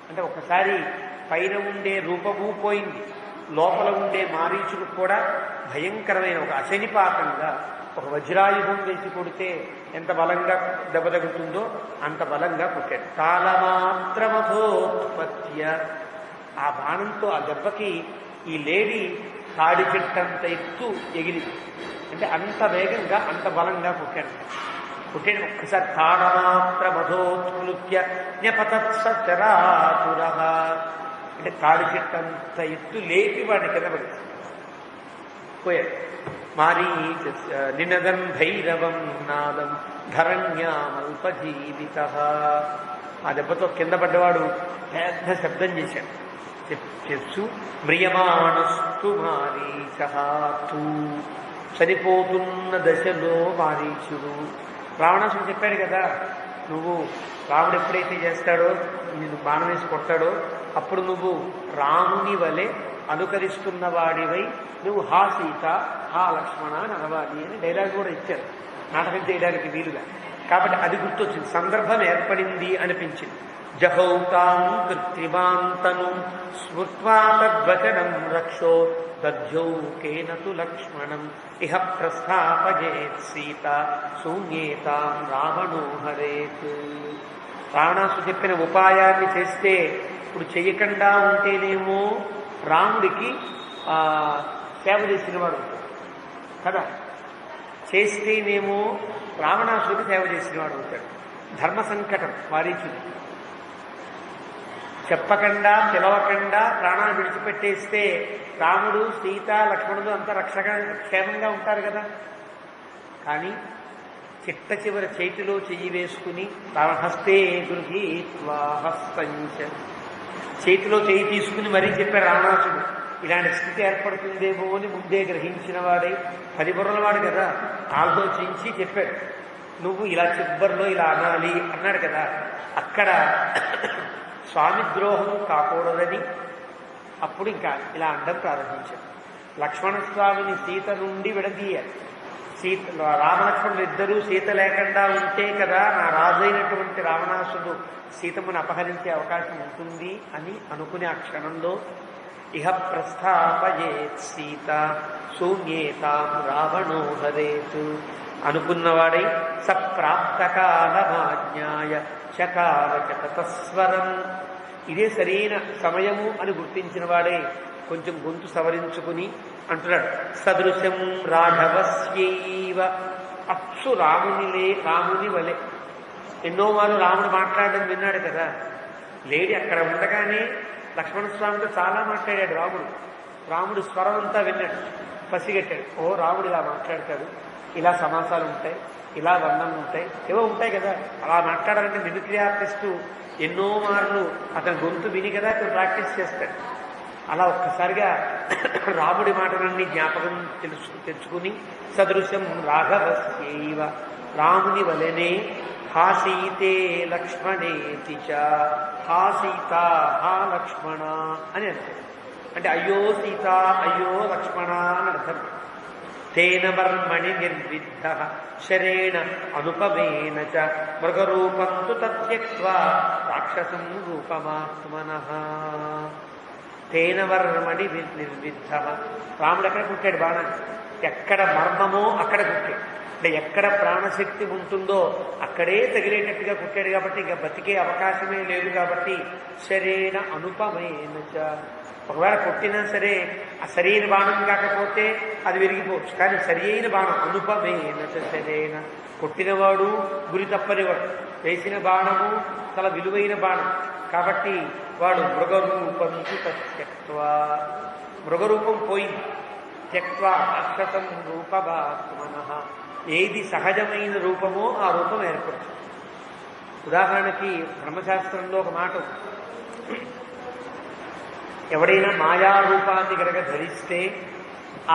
అంటే ఒకసారి పైన ఉండే రూపము పోయింది, లోపల ఉండే మారీచుడు కూడా భయంకరమైన ఒక అశనిపాతంగా, ఒక వజ్రాయుధం వేసి కొడితే ఎంత బలంగా దెబ్బ తగులుతుందో అంత బలంగా కొట్టాడు. కాలమాత్రమథోత్పత్య, ఆ బాణంతో ఆ దెబ్బకి ఈ లేడీ తాడి చెట్టంత ఎత్తు ఎగిరింది. అంటే అంత వేగంగా అంత బలంగా కొట్టాడు. ఒక్కసారి తాళమాత్రమథోత్ప్లుత్య న్యపతత్సచరాతుర, అంటే తాడి చెట్టంత ఎత్తు లేపి వాడిని కింద పడి పోయాడు. మారీచ నినదం భైరవం నాదం ధరణ్యామల్పజీవిత, ఆ దెబ్బతో కింద పడ్డవాడు పెద్ద శబ్దం చేశాడు. చేస్తూ మ్రియమాణస్తు మారీచు, చనిపోతున్న దశలో మారీచుడు. రావణాసుడు చెప్పాడు కదా, నువ్వు రాముడు ఎప్పుడైతే చేస్తాడో, నిన్ను బాణం వేసి కొడతాడో అప్పుడు నువ్వు రాముని వలె అనుకరిస్తున్న వాడివై నువ్వు హా సీత హా లక్ష్మణ అని అనవాలి అని డైలాగ్ కూడా ఇచ్చారు నాటకం చేయడానికి వీలుగా. కాబట్టి అది గుర్తొచ్చింది, సందర్భం ఏర్పడింది అనిపించింది. జహౌతాం కృత్రిమాంతను స్మృత్వా తద్వచనం రక్షో దధ్యౌకేనతు లక్ష్మణం ఇహ ప్రస్థాపయేత్ సీత శూన్యేతాం రావణో హరేత్. రావణాసు చెప్పిన ఉపాయాన్ని చేస్తే, ఇప్పుడు చెయ్యకుండా ఉంటేనేమో రాముడికి సేవ చేసిన వాడు ఉంటాడు కదా, చేస్తేనేమో రావణాసుడికి సేవ చేసిన వాడు ఉంటాడు. ధర్మ సంకటం మారీచుడు. చెప్పకుండా పిలవకుండా ప్రాణాలు విడిచిపెట్టేస్తే రాముడు సీత లక్ష్మణుడు అంతా క్షేమంగా ఉంటారు కదా. కానీ చిట్ట చివరి చేతిలో చెయ్యి వేసుకుని హస్తే గృహీత్వా హస్తంచ, చేతిలో చెయ్యి తీసుకుని మరీ చెప్పారు రావణాసుడు. ఇలాంటి స్థితి ఏర్పడుతుందేమో అని ముందే గ్రహించిన వాడై, 10 బుర్రల వాడు కదా, ఆలోచించి చెప్పాడు. నువ్వు ఇలా చిబ్బర్లో ఇలా అనాలి అన్నాడు కదా. అక్కడ స్వామి ద్రోహం కాకూడదని అప్పుడు ఇంకా ఇలా అనడం ప్రారంభించాడు. లక్ష్మణస్వామిని సీత నుండి విడదీయాలి. రామలక్ష్మణులు ఇద్దరూ సీత లేకుండా ఉంటే కదా నా రాజైనటువంటి రావణాసుడు సీతమ్మను అపహరించే అవకాశం ఉంటుంది అని అనుకునే ఆ క్షణంలో ఇహ ప్రస్థాపయేత్ సీత శూన్యేతాం రావణో హరేత్ అనుకున్నవాడై సప్రాప్తకాలమాజ్ఞాయ చకారచతస్వరం, ఇదే సరైన సమయము అని గుర్తించిన వాడే కొంచెం గొంతు సవరించుకుని అంటున్నాడు. సదృశం రాఘవస్యైవ, అప్సు రాముని వలె. ఎన్నో వాళ్ళు రాముడు మాట్లాడడం విన్నాడు కదా. లేడి అక్కడ ఉండగానే లక్ష్మణస్వామితో చాలా మాట్లాడాడు రాముడు స్వరం అంతా విన్నాడు, పసిగట్టాడు. ఓ రాముడు ఇలా మాట్లాడతాడు, ఇలా సమాసాలు ఉంటాయి, ఇలా వర్ణం ఉంటాయి, ఏవో ఉంటాయి కదా. అలా మాట్లాడాలంటే మిమిక్రీ ఆర్టిస్టు ఎన్నో మార్లు అతని గొంతు విని కదా అతను ప్రాక్టీస్ చేస్తాడు. అలా ఒక్కసారిగా రాముడి మాటలన్నీ జ్ఞాపకం తెచ్చుకుని సదృశం రాఘవస్యైవ, రాముని వలనే హా సీతే లక్ష్మణేతి చ, హా సీత హా లక్ష్మణ అని అంటాడు. అంటే అయ్యో సీత అయ్యో లక్ష్మణ అని అర్థం. తేన వర్మణి నిర్విద్ధ శరేణ అనుపమేన చ మృగరూపం తు తత్యక్త్వా రాక్షసం రూపమాత్మనః. తేన వర్మణి నిర్విద్ధ, రాముడు ఎక్కడ కుట్టాడు బాణాన్ని, ఎక్కడ మర్మమో అక్కడ కుట్టాడు. అంటే ఎక్కడ ప్రాణశక్తి ఉంటుందో అక్కడే తగిలేటట్టుగా కుట్టాడు. కాబట్టి ఇక బతికే అవకాశమే లేదు. కాబట్టి శరేణ అనుపమేన చ, ఒకవేళ కొట్టినా సరే ఆ సరైన బాణం కాకపోతే అది విరిగిపోవచ్చు. కానీ సరి అయిన బాణం అనుపమేన సరైన కొట్టినవాడు గురి తప్పనివాడు, వేసిన బాణము చాలా విలువైన బాణం కాబట్టి వాడు మృగరూపం త్యక్త్వా, మృగరూపం పోయింది. త్యక్త్వా రాక్షసం రూపమాత్మనః, ఏది సహజమైన రూపమో ఆ రూపం ఏర్పడుతుంది. ఉదాహరణకి బ్రహ్మశాస్త్రంలో ఒక మాట, ఎవడైనా మాయారూపాన్ని కనుక ధరిస్తే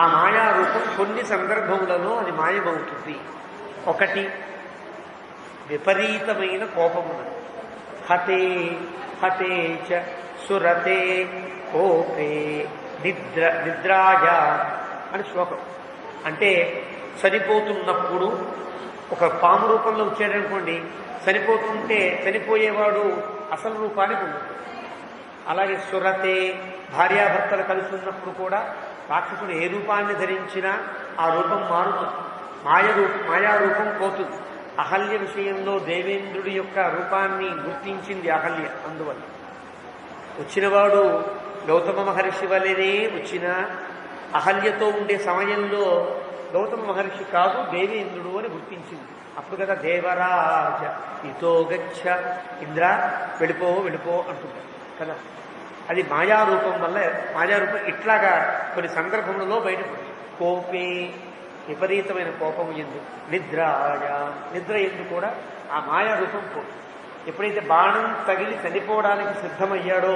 ఆ మాయారూపం కొన్ని సందర్భములలో అది మాయమవుతుంది. ఒకటి విపరీతమైన కోపమున్నది. హతే హతే చ సురతే కోపే నిద్రాజా అని శ్లోకం. అంటే చనిపోతున్నప్పుడు ఒక పాము రూపంలో వచ్చాడనుకోండి, చనిపోతుంటే చనిపోయేవాడు అసలు రూపాన్ని పొందుతాడు. అలాగే సురతే, భార్యాభర్తలు కలిసి ఉన్నప్పుడు కూడా రాక్షసుడు ఏ రూపాన్ని ధరించినా ఆ రూపం మారుతుంది, మాయారూపం పోతుంది. అహల్య విషయంలో దేవేంద్రుడి యొక్క రూపాన్ని గుర్తించింది అహల్య. అందువల్ల వచ్చినవాడు గౌతమ మహర్షి వల్లనే వచ్చిన అహల్యతో ఉండే సమయంలో గౌతమ మహర్షి కాదు దేవేంద్రుడు అని గుర్తించింది. అప్పుడు కదా దేవరాజ ఇతో గచ్చ, ఇంద్ర వెళ్ళిపో వెళ్ళిపో అంటున్నారు కదా. అది మాయారూపం వల్ల, మాయారూపం ఇట్లాగా కొన్ని సందర్భములలో బయటపడుతుంది. కోపే, విపరీతమైన కోపము ఎందు, నిద్రాయ, నిద్ర ఎందు కూడా ఆ మాయారూపం పోతుంది. ఎప్పుడైతే బాణం తగిలి చనిపోవడానికి సిద్ధమయ్యాడో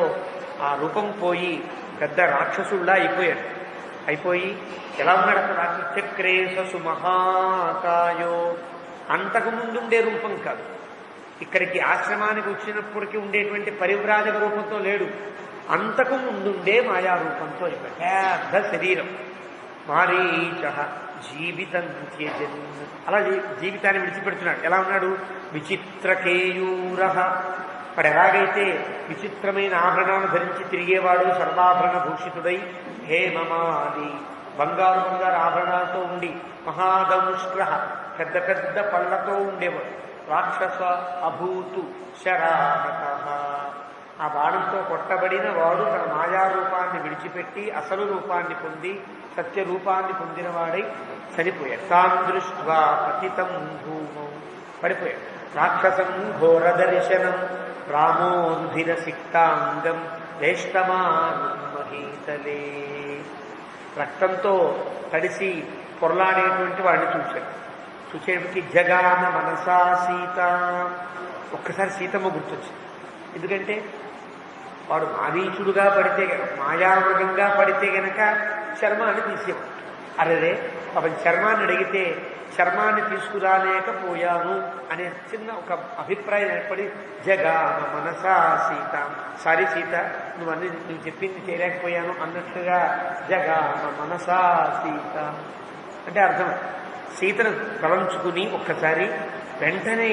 ఆ రూపం పోయి పెద్ద రాక్షసుల్లా అయిపోయి ఎలా ఉన్నాడు అక్కడ రాక్షసు? చక్రేశసు మహాకాయో, అంతకు ముందుండే రూపం కాదు, ఇక్కడికి ఆశ్రమానికి వచ్చినప్పటికీ ఉండేటువంటి పరివ్రాజక రూపంతో లేడు, అంతకు ముందుండే మాయారూపంతో అయిపోయాడు. పెద్ద శరీరం. మారీచ జీవితం త్యజన్, అలా జీవితాన్ని విడిచిపెడుతున్నాడు. ఎలా ఉన్నాడు? విచిత్రకేయూర, వాడు ఎలాగైతే విచిత్రమైన ఆభరణాలను ధరించి తిరిగేవాడు, సర్వాభరణ భూషితుడై హేమమాలి, బంగారు ఆభరణాలతో ఉండి, మహాదంష్ట్ర, పెద్ద పెద్ద పళ్ళతో ఉండేవాడు. రాక్షస అభూతు శరాహత, ఆ బాణంతో కొట్టబడిన వాడు తన మాయారూపాన్ని విడిచిపెట్టి అసలు రూపాన్ని పొంది సత్యరూపాన్ని పొందినవాడై చనిపోయాడు. తాం దృష్ట్వా పతితం భూమౌ, పడిపోయాడు. రాక్షసం ఘోరదర్శనం రామోరుధిర సిక్తాంగం వేష్టమానం మహీతలే, రక్తంతో తడిసి పొరలాడేటువంటి వాడిని చూశాడు. చూసేటికి జగాన మనసా సీత, ఒక్కసారి సీతమ్మ గుర్తొచ్చింది. ఎందుకంటే వాడు మారీచుడుగా పడితే గనక, మాయామృగంగా పడితే గనక చర్మాన్ని తీసేవాడు. అరే పాపం చర్మాన్ని అడిగితే చర్మాన్ని తీసుకురాలేకపోయాను అనే చిన్న ఒక అభిప్రాయం ఏర్పడి జగాన మనసా సీత, సారీ సీత నువ్వు చెప్పింది చేయలేకపోయాను అన్నట్లుగా జగాన మనసా సీత అంటే అర్థం. సీతను తలంచుకుని ఒక్కసారి వెంటనే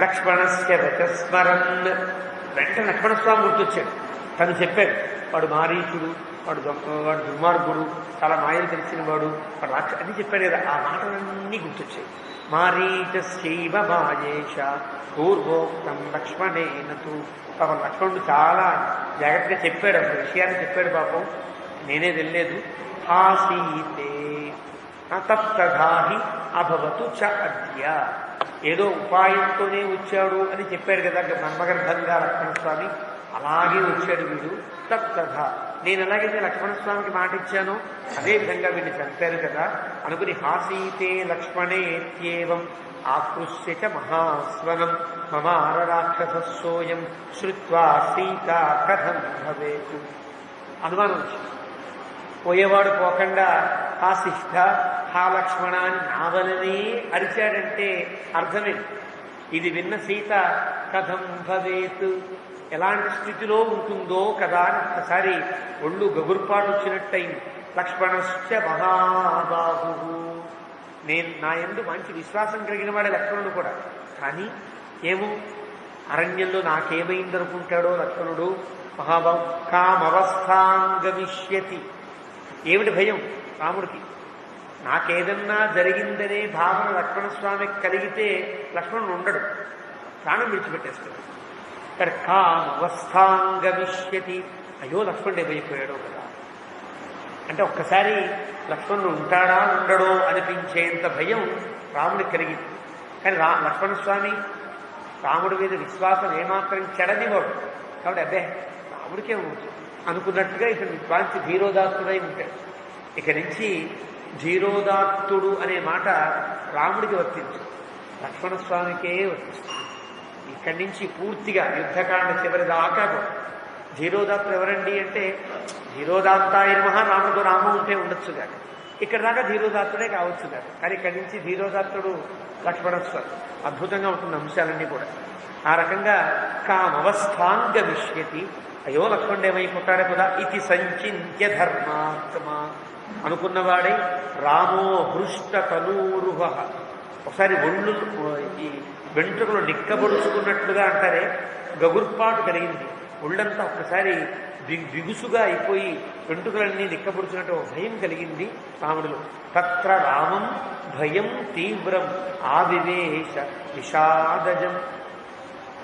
లక్ష్మణస్య వచస్మరన్, వెంటనే లక్ష్మణస్వామి గుర్తొచ్చాడు. తను చెప్పాడు వాడు మారీచుడు, వాడు దుర్మార్గుడు, చాలా మాయలు తెలిసిన వాడు, వాడు రాక్ష అని చెప్పాడు కదా. ఆ మాటలన్నీ గుర్తొచ్చాయి. మారీచైవ మాయేష పూర్వోక్తం లక్ష్మణేనతు, పాపం లక్ష్మణుడు చాలా జాగ్రత్తగా చెప్పాడు, అసలు విషయాన్ని చెప్పాడు. పాపం నేనే వెళ్ళలేదు. ఆసీతే తత్తధాహి అభవతు చ అద్య, ఏదో ఉపాయంతోనే వచ్చాడు అని చెప్పాడు కదా బ్రహ్మగర్భంగా లక్ష్మణస్వామి, అలాగే వచ్చాడు వీడు. తత్తథ, నేను ఎలాగైతే లక్ష్మణస్వామికి మాట ఇచ్చానో అదేవిధంగా వీడిని చంపారు కదా అనుకుని హాసీతే లక్ష్మణేత్యేవం ఆకృష్య చ మహాస్వనం మమార రాక్షసోయం శ్రుత్వా సీత కథం భవేతు. అనుమానం వచ్చింది. పోయేవాడు పోకుండా హా శిష్ట హా లక్ష్మణ అని నావలనే అరిచాడంటే అర్థమే. ఇది విన్న సీత కథం భవేత్, ఎలాంటి స్థితిలో ఉంటుందో కదా అని ఒక్కసారి ఒళ్ళు గగుర్పాటు వచ్చినట్టయింది. లక్ష్మణశ్చ మహాబాహు, నేను నా యందు మంచి విశ్వాసం కలిగిన వాడే లక్ష్మణుడు కూడా. కానీ ఏమో అరణ్యంలో నాకేమైందనుకుంటాడో లక్ష్మణుడు మహాబాహు. కామవస్థాంగమిష్యతి, ఏమిటి భయం రాముడికి? నాకేదన్నా జరిగిందనే భావన లక్ష్మణస్వామికి కలిగితే లక్ష్మణుడు ఉండడు. ప్రాణం విడిచిపెట్టేస్తాడు. ఇక్కడ కామవస్థాంగమిష్యతి, అయ్యో లక్ష్మణుడు ఏమైపోయాడో కదా అంటే ఒక్కసారి లక్ష్మణుడు ఉంటాడా ఉండడో అనిపించేంత భయం రాముడికి కలిగింది. కానీ లక్ష్మణస్వామి రాముడి మీద విశ్వాసం ఏమాత్రం చెడనివాడు కాబట్టి అబ్బే రాముడికే ఉంటుంది అనుకున్నట్టుగా ఇక వాంచి ధీరోదాత్తుడై ఉంటాడు. ఇక నుంచి ధీరోదాత్తుడు అనే మాట రాముడికి వర్తించు, లక్ష్మణస్వామికే వర్తిస్తుంది. ఇక్కడి నుంచి పూర్తిగా యుద్ధకాండ చివరి దాకా ధీరోదాత్తుడు ఎవరండి అంటే ధీరోదాత్తాయ నమః రాముడు రాము ఉంటే ఉండొచ్చు కానీ ఇక్కడ దాకా ధీరోదాత్తుడే కావచ్చు కాదు. కానీ ఇక్కడి నుంచి ధీరోదాత్తుడు లక్ష్మణస్వామి. అద్భుతంగా ఉంటుంది అంశాలన్నీ కూడా. ఆ రకంగా కామవస్థాంగమిష్యతి, అయ్యో లక్ష్మణుడు ఏమైపోతాడే కదా ఇది సంచింత్య ధర్మాత్మ అనుకున్నవాడే రామో హృష్ట తనూరుహ, ఒకసారి ఒళ్ళు ఈ వెంట్రుకలు నిక్కబొడుచుకున్నట్లుగా అంటారే గగుర్పాటు కలిగింది. ఒళ్ళంతా ఒక్కసారి బిగుసుగా అయిపోయి వెంట్రుకలన్నీ నిక్కబొడుచున్నట్టు భయం కలిగింది రాముడిలో. తత్ర రామం భయం తీవ్రం ఆవివేశ విషాదజం.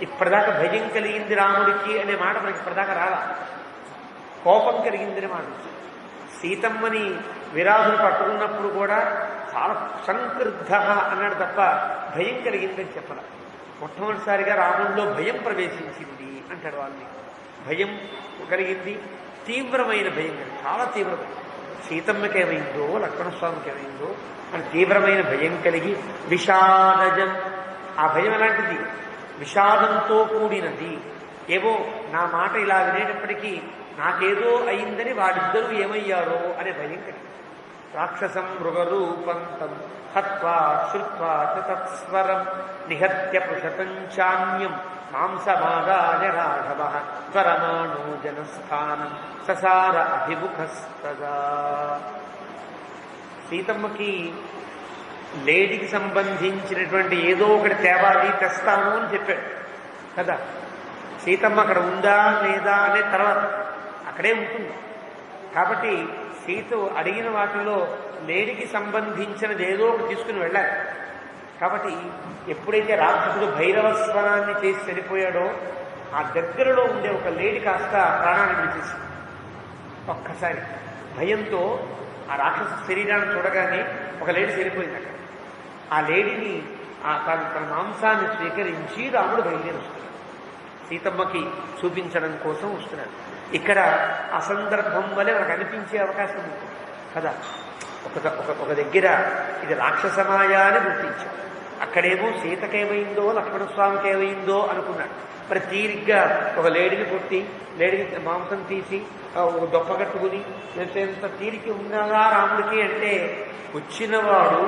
ఇప్పటిదాకా భయం కలిగింది రాముడికి అనే మాట మనకి ఇప్పటిదాకా రాలా. కోపం కలిగిందని మాట. సీతమ్మని విరాధులు పట్టుకున్నప్పుడు కూడా చాలా సంక్రుద్ధ అన్నాడు తప్ప భయం కలిగిందని చెప్పాల. మొట్టమొదటిసారిగా రాముడిలో భయం ప్రవేశించింది అంటాడు వాళ్ళని. భయం కలిగింది, తీవ్రమైన భయం కలిగింది, చాలా తీవ్రమైన. సీతమ్మకి ఏమైందో లక్ష్మణస్వామికి ఏమైందో అని తీవ్రమైన భయం కలిగి విషాదజం. ఆ భయం ఎలాంటిది? విషాదంతో కూడినది. ఏవో నా మాట ఇలా వినేటప్పటికీ నాకేదో అయిందని వాడిద్దరూ ఏమయ్యారో అనే భయం కలిగింది. రాక్షసం మృగరూపంతం హత్వా శ్రుత్వా తత్స్వరం నిహత్య పృషతంచాన్యం మాంసమాదాయ రాఘవ త్వరమాణో జనస్థానం ససార అభిముఖస్తదా. సీతమ్మకి లేడీకి సంబంధించినటువంటి ఏదో ఒకటి తేవాలి, తెస్తాను అని చెప్పాడు కదా. సీతమ్మ అక్కడ ఉందా లేదా అనే తర్వాత అక్కడే ఉంటుంది కాబట్టి సీత అడిగిన వాటిలో లేడీకి సంబంధించినది ఏదో ఒకటి తీసుకుని వెళ్ళాలి. కాబట్టి ఎప్పుడైతే రాక్షసుడు భైరవస్వరాన్ని చేసి చనిపోయాడో ఆ దగ్గరలో ఉండే ఒక లేడీ కాస్త ప్రాణాన్ని విడిచేసింది. ఒక్కసారి భయంతో ఆ రాక్షస శరీరాన్ని చూడగానే ఒక లేడీ చనిపోయింది అక్కడ. ఆ లేడీని తన మాంసాన్ని స్వీకరించి రాముడు బయలుదేరి వస్తున్నాడు, సీతమ్మకి చూపించడం కోసం వస్తున్నాడు. ఇక్కడ ఆ సందర్భం వలె మనకు అనిపించే అవకాశం ఉంటుంది కదా. ఒక దగ్గర ఇది రాక్షసమాయ అని గుర్తించాడు. అక్కడేమో సీతకేమైందో లక్ష్మణస్వామికి ఏమైందో అనుకున్నాడు. మరి తీరిగ్గా ఒక లేడీని కొట్టి లేడీని మాంసం తీసి దొప్ప కట్టుకుని ఎంత తీరికి ఉన్నదా రాముడికి అంటే వచ్చినవాడు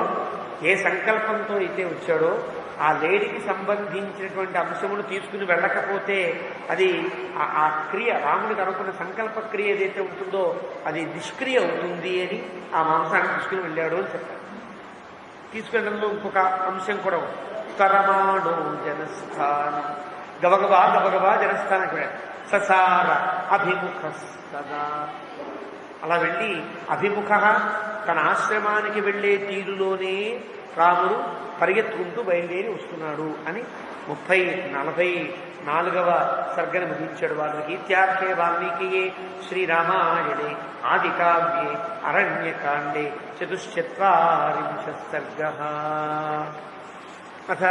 ఏ సంకల్పంతో అయితే వచ్చాడో ఆ లేడీకి సంబంధించినటువంటి అంశమును తీసుకుని వెళ్ళకపోతే అది ఆ క్రియ రాముడికి అనుకున్న సంకల్ప క్రియ ఏదైతే ఉంటుందో అది నిష్క్రియ అవుతుంది అని ఆ మాంసాన్ని తీసుకుని వెళ్ళాడు అని చెప్పారు. తీసుకెళ్ళడంలో ఇంకొక అంశం కూడా ఉంది. తరమాణో జనస్థానం, గబగబా గబగబా జనస్థానానికి వెళ్ళాడు. ససార అభిముఖస్తదా, అలా వెళ్ళి అభిముఖ తన ఆశ్రమానికి వెళ్ళే తీరులోనే రాముడు పరిగెత్తుకుంటూ బయలుదేరి వస్తున్నాడు అని 44వ సర్గను ముగించాడు వాల్మీకి. ఇత్యాఖ్యే వాల్మీకియే శ్రీరామాయణే ఆదికావ్యే అరణ్యకాండే 44 సర్గః. అథ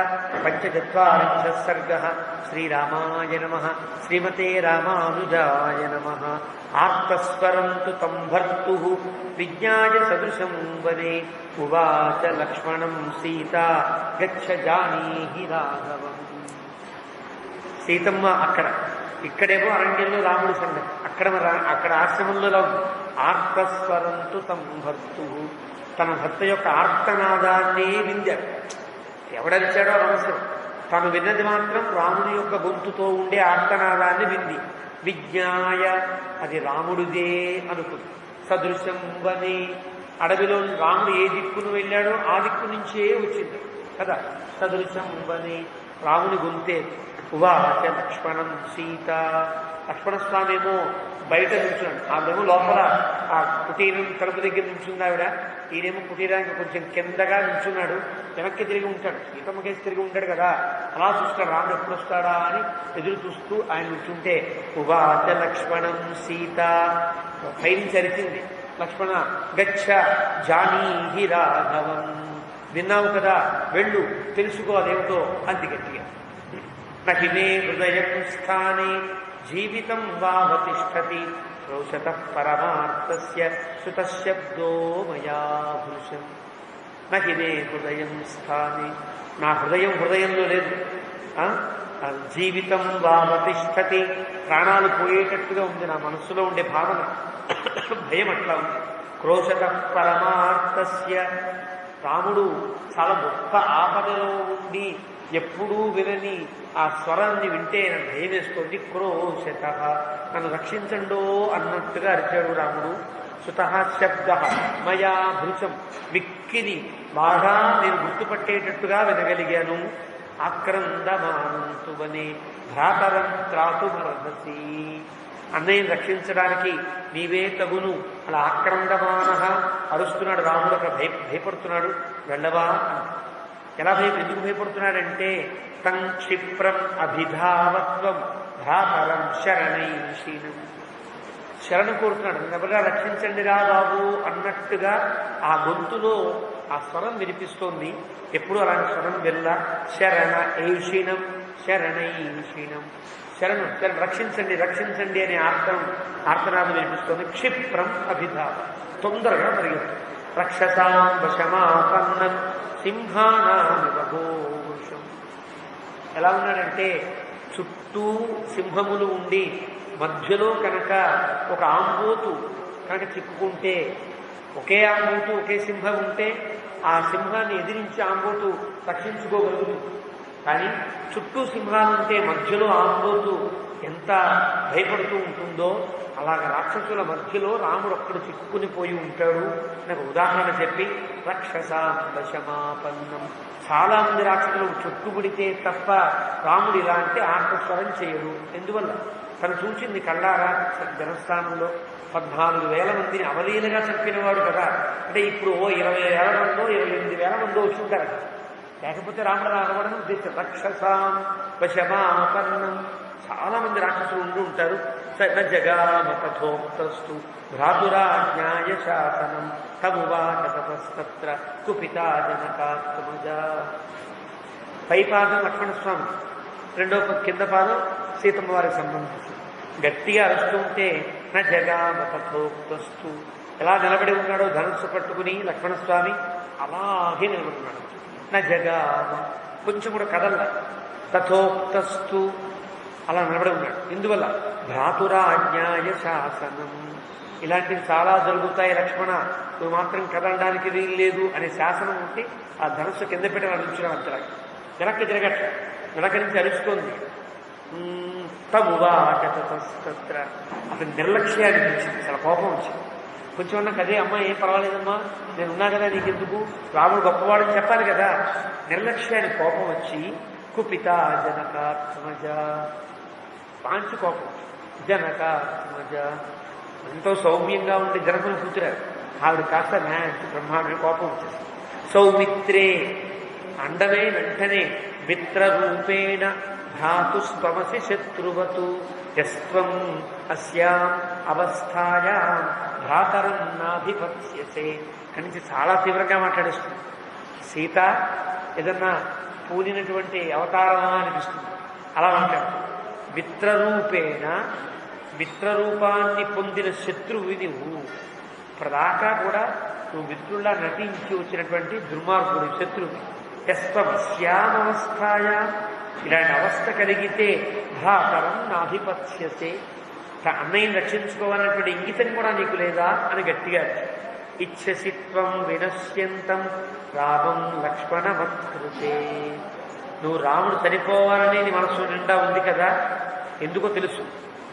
45 సర్గః. శ్రీరామాయ నమః. శ్రీమతే రామానుజాయ నమః. ఆర్తస్వరం తు తం భర్తుః విజ్ఞాయ సదృశం వనే ఉవాచ లక్ష్మణం సీతా గచ్చ జానీహి రాఘవం. సీతమ్మ ఇక్కడేమో అరణ్యంలో రాముడి సంగతి, అక్కడ ఆశ్రమంలో ఆర్తస్వరం తు తం భర్తుః, తన భర్త యొక్క ఆర్తనాదాన్ని విందాడు. ఎవడరిచాడో అవసరం, తను విన్నది మాత్రం రాముడి యొక్క గొంతుతో ఉండే ఆర్తనాదాన్ని వింది. విజ్ఞాయ, అది రాముడిదే అనుకుంది. సదృశం వనే, అడవిలో రాముడు ఏ దిక్కును వెళ్ళాడో ఆ దిక్కు నుంచే వచ్చింది కదా. సదృశం వనే, రాముని గొంతే. ఉవాచ లక్ష్మణం సీత, లక్ష్మణస్వామి ఏమో బయట నిల్చున్నాడు, ఆమెమో లోపల ఆ కుటీరం తలుపు దగ్గర నుంచుంది ఆవిడ. ఈయనేమో కుటీరానికి కొంచెం కిందగా నుంచున్నాడు, వెనక్కి తిరిగి ఉంటాడు, సీతమ్మకేసి తిరిగి ఉంటాడు కదా. అలా చూస్తాడు, రాముడు ఎప్పుడు వస్తాడా అని ఎదురు చూస్తూ ఆయన నుంచుంటే ఉవాచ లక్ష్మణం సీత, పైనుంచి అరిచింది, లక్ష్మణ గచ్చ జానీహి రాఘవం, విన్నావు కదా, వెళ్ళు తెలుసుకో అదేమిటో అంది గట్టిగా. నహిమే హృదయం స్థానే జీవితం వావతిష్టతి రోషత పరమార్థస్య శృతశబ్దో మయా భృశం. నహిమే హృదయం స్థానే, నా హృదయంలో లేదు. జీవితం వావతిష్టతి, ప్రాణాలు పోయేటట్టుగా ఉంది నా మనస్సులో ఉండే భావన, భయం అట్లా ఉంది. క్రోశత పరమార్థస్య, రాముడు చాలా గొప్ప ఆపదలో ఉండి ఎప్పుడూ వినని ఆ స్వరాన్ని వింటే నాకు భయం వేసుకోండి. క్రోశత, నన్ను రక్షించండో అన్నట్టుగా అరిచాడు రాముడు. సుత శబ్ద మయా భృశం, విక్కిని బాగా నేను గుర్తుపట్టేటట్టుగా వినగలిగాను. ఆక్రందమానంతువనే భ్రాతరం త్రాతుమర్హసి, అన్నయ్యని రక్షించడానికి నీవే తగును. అలా ఆక్రందమాన అరుస్తున్నాడు రాముడు, అక్కడ భయపడుతున్నాడు. వెళ్ళవా, ఎలా ఎందుకు భయపడుతున్నాడంటే తం క్షిప్రం అభిధావత్వం భ్రాతరం శరణైషీనం, శరణ కోరుతున్నాడు. ఎవరిగా రక్షించండిరా బాబు అన్నట్టుగా ఆ గొంతులో ఆ స్వరం వినిపిస్తోంది. ఎప్పుడు అలాంటి స్వరం వెళ్ళ శరణ ఐషీనం శరణైషీనం, శరణు రక్షించండి రక్షించండి అనే ఆర్తనాదం వినిపిస్తోంది. క్షిప్రం అభిధావ, తొందరగా పరిగెత్తు. రక్షసాం వశమాపన్నం సింహానామివ ఘోషం, ఎలా ఉన్నాడంటే చుట్టూ సింహములు ఉండి మధ్యలో కనుక ఒక ఆంబోతు కనుక చిక్కుకుంటే, ఒకే ఆంబోతు ఒకే సింహం ఉంటే ఆ సింహాన్ని ఎదిరించి ఆంబోతు రక్షించుకోగలుగుతుంది. కానీ చుట్టూ సింహాలుంటే మధ్యలో ఆంబోతు ఎంత భయపడుతూ ఉంటుందో అలాగ రాక్షసుల మధ్యలో రాముడు ఒక్కడు చిక్కుకుని పోయి ఉంటాడు. నాకు ఉదాహరణ చెప్పి, రక్షసాం వశమాపన్నం, చాలా మంది రాక్షసులు చుట్టుముడితే తప్ప రాముడు ఇలాంటి ఆర్తస్వరం చేయడు. ఎందువల్ల తను చూసింది కళ్ళారా జనస్థానంలో 14,000 మందిని అవలీలగా చంపినవాడు కదా. అంటే ఇప్పుడు 20,000 మందో 28,000 మందో వచ్చుంటారు, లేకపోతే రాముడు రావడం ఉద్దేశం. రక్షసాం వశమాపన్నం, చాలా మంది రాక్షసులు ఉండి ఉంటారు. జగామ తథోక్తస్తు భ్రాతురాజ్ఞాయ శాసనం తమువాచ తపస్తత్ర కుపితా జనకాత్మజ. పై పాదం లక్ష్మణస్వామి, రెండో కింద పాదం సీతమ్మ వారికి సంబంధించి. గట్టిగా అరుస్తుంటే నా జగామ తథోక్తస్తు, ఎలా నిలబడి ఉన్నాడో ధనుస్సు పట్టుకుని లక్ష్మణస్వామి అలాగే నిలబడున్నాడు. నా జగామ, కొంచెం కూడా కదల. తథోక్తస్తు, అలా నిలబడి ఉన్నాడు. ఇందువల్ల భ్రాతురాజ్ఞాయ శాసనం, ఇలాంటివి చాలా జరుగుతాయి లక్ష్మణ, నువ్వు మాత్రం కదలడానికి వీలు లేదు అనే శాసనం ఉంటే ఆ ధనుస్సు కింద పెట్టి అరుచుకుని అంతలాగా వెనక్కి తిరగట్ల, వెనక నుంచి అరుస్తోంది. తమువాచ తతస్తత్ర, అతని నిర్లక్ష్యాన్ని వచ్చింది, చాలా కోపం వచ్చింది. కొంచెం అన్నా కదే అమ్మా ఏం పర్వాలేదమ్మా నేనున్నా కదా నీకెందుకు, రాముడు గొప్పవాడని చెప్పాలి కదా. నిర్లక్ష్యాన్ని కోపం వచ్చి కుపిత జనకాత్మజ, పాంచి కోపం. జనకాత్మజ ఎంతో సౌమ్యంగా ఉండి జనకుని కూతురారు, ఆవిడ కాస్త న్యాయంతో బ్రహ్మాండ కోపం వచ్చేసి. సౌమిత్రే, అండమే వెంటనే మిత్రరూపేణ భ్రాతుస్త్వమసి శత్రువతు యస్త్వం అస్యాం అవస్థాయాం భ్రాతరం నాభిపత్స్యసే. అక్కడి నుంచి చాలా తీవ్రంగా మాట్లాడేస్తుంది. సీత ఏదన్నా పూజినటువంటి అవతారమా అనిపిస్తుంది, అలా మాట్లాడుతుంది. మిత్రరూపేణ, మిత్రరూపాన్ని పొందిన శత్రువు నువ్వు, ప్రదాకా కూడా నువ్వు మిత్రుల్లా నటించి వచ్చినటువంటి దుర్మార్గుడు శత్రువు. యస్త్వమస్యామవస్థాయ, ఇలాంటి అవస్థ కలిగితే భ్రాతరం నాధిపత్స్యసే, అన్నయ్యని రక్షించుకోవాలన్నటువంటి ఇంగితం కూడా నీకు లేదా అని గట్టిగా ఇచ్చసిత్వం వినశ్యంతం రామం లక్ష్మణమత్కృతే. నువ్వు రాముడు చనిపోవాలని నీ మనసు నిండా ఉంది కదా, ఎందుకో తెలుసు,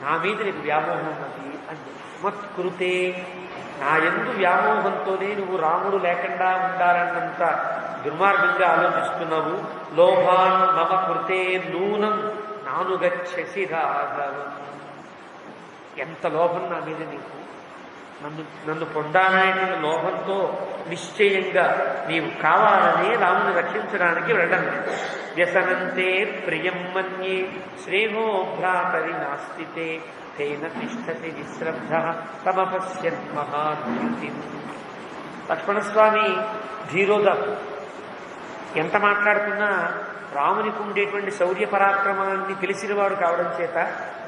నా మీద నీకు వ్యామోహం ఉన్నది అని. మత్కృతే, నా యందు వ్యామోహంతోనే నువ్వు రాముడు లేకుండా ఉండాలన్నంత దుర్మార్గంగా ఆలోచిస్తున్నావు. లోభాన్ మమ కృతే నూనం నాను గచ్చసి రాఘవం, ఎంత లోభం నా మీద నీకు. నన్ను పొందాలనేటువంటి లోభంతో నిశ్చయంగా నీవు కావాలని రాముని రక్షించడానికి వెళ్ళను. వ్యసనంతే ప్రియం మన్యే శ్రేయో భ్రాతరి నాస్తితే తేన తిష్టతి విశ్రద్ధ తమపశ్యన్ మహాద్యుతి. లక్ష్మణస్వామి ధీరోదాత్తు. ఎంత మాట్లాడుతున్నా రామునికి ఉండేటువంటి శౌర్య పరాక్రమాన్ని తెలిసినవాడు కావడం చేత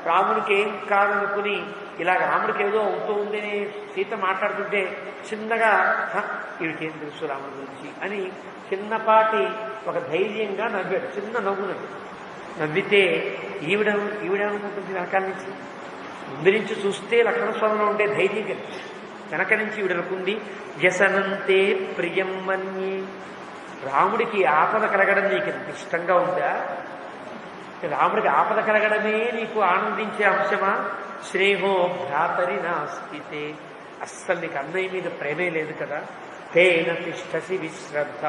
రామునికి ఏం కాదనుకుని ఇలా రాముడికి ఏదో అవుతూ ఉందని సీత మాట్లాడుతుంటే చిన్నగా వీడికేం తెలుసు రాముడి గురించి అని చిన్నపాటి ఒక ధైర్యంగా నవ్వాడు. చిన్న నవ్వు నవ్వితే ఈవిడేమనుకుంటుంది వెనకాల నుంచి? ముందు నుంచి చూస్తే లక్ష్మణస్వామిలో ఉండే ధైర్యం కదా, వెనక నుంచి ఈవిడనుకుంది వ్యసనంతే ప్రియం మన్యే. రాముడికి ఆపద కలగడం నీకు ఎంత ఇష్టంగా ఉందా? రాముడికి ఆపద కలగడమే నీకు ఆనందించే అంశమా? శ్రేయో భ్రాతరి నాస్తితే. అస్సలు నీకు అన్నయ్య మీద ప్రేమే లేదు కదా. తేన తిష్టసి విశ్రద్ధ.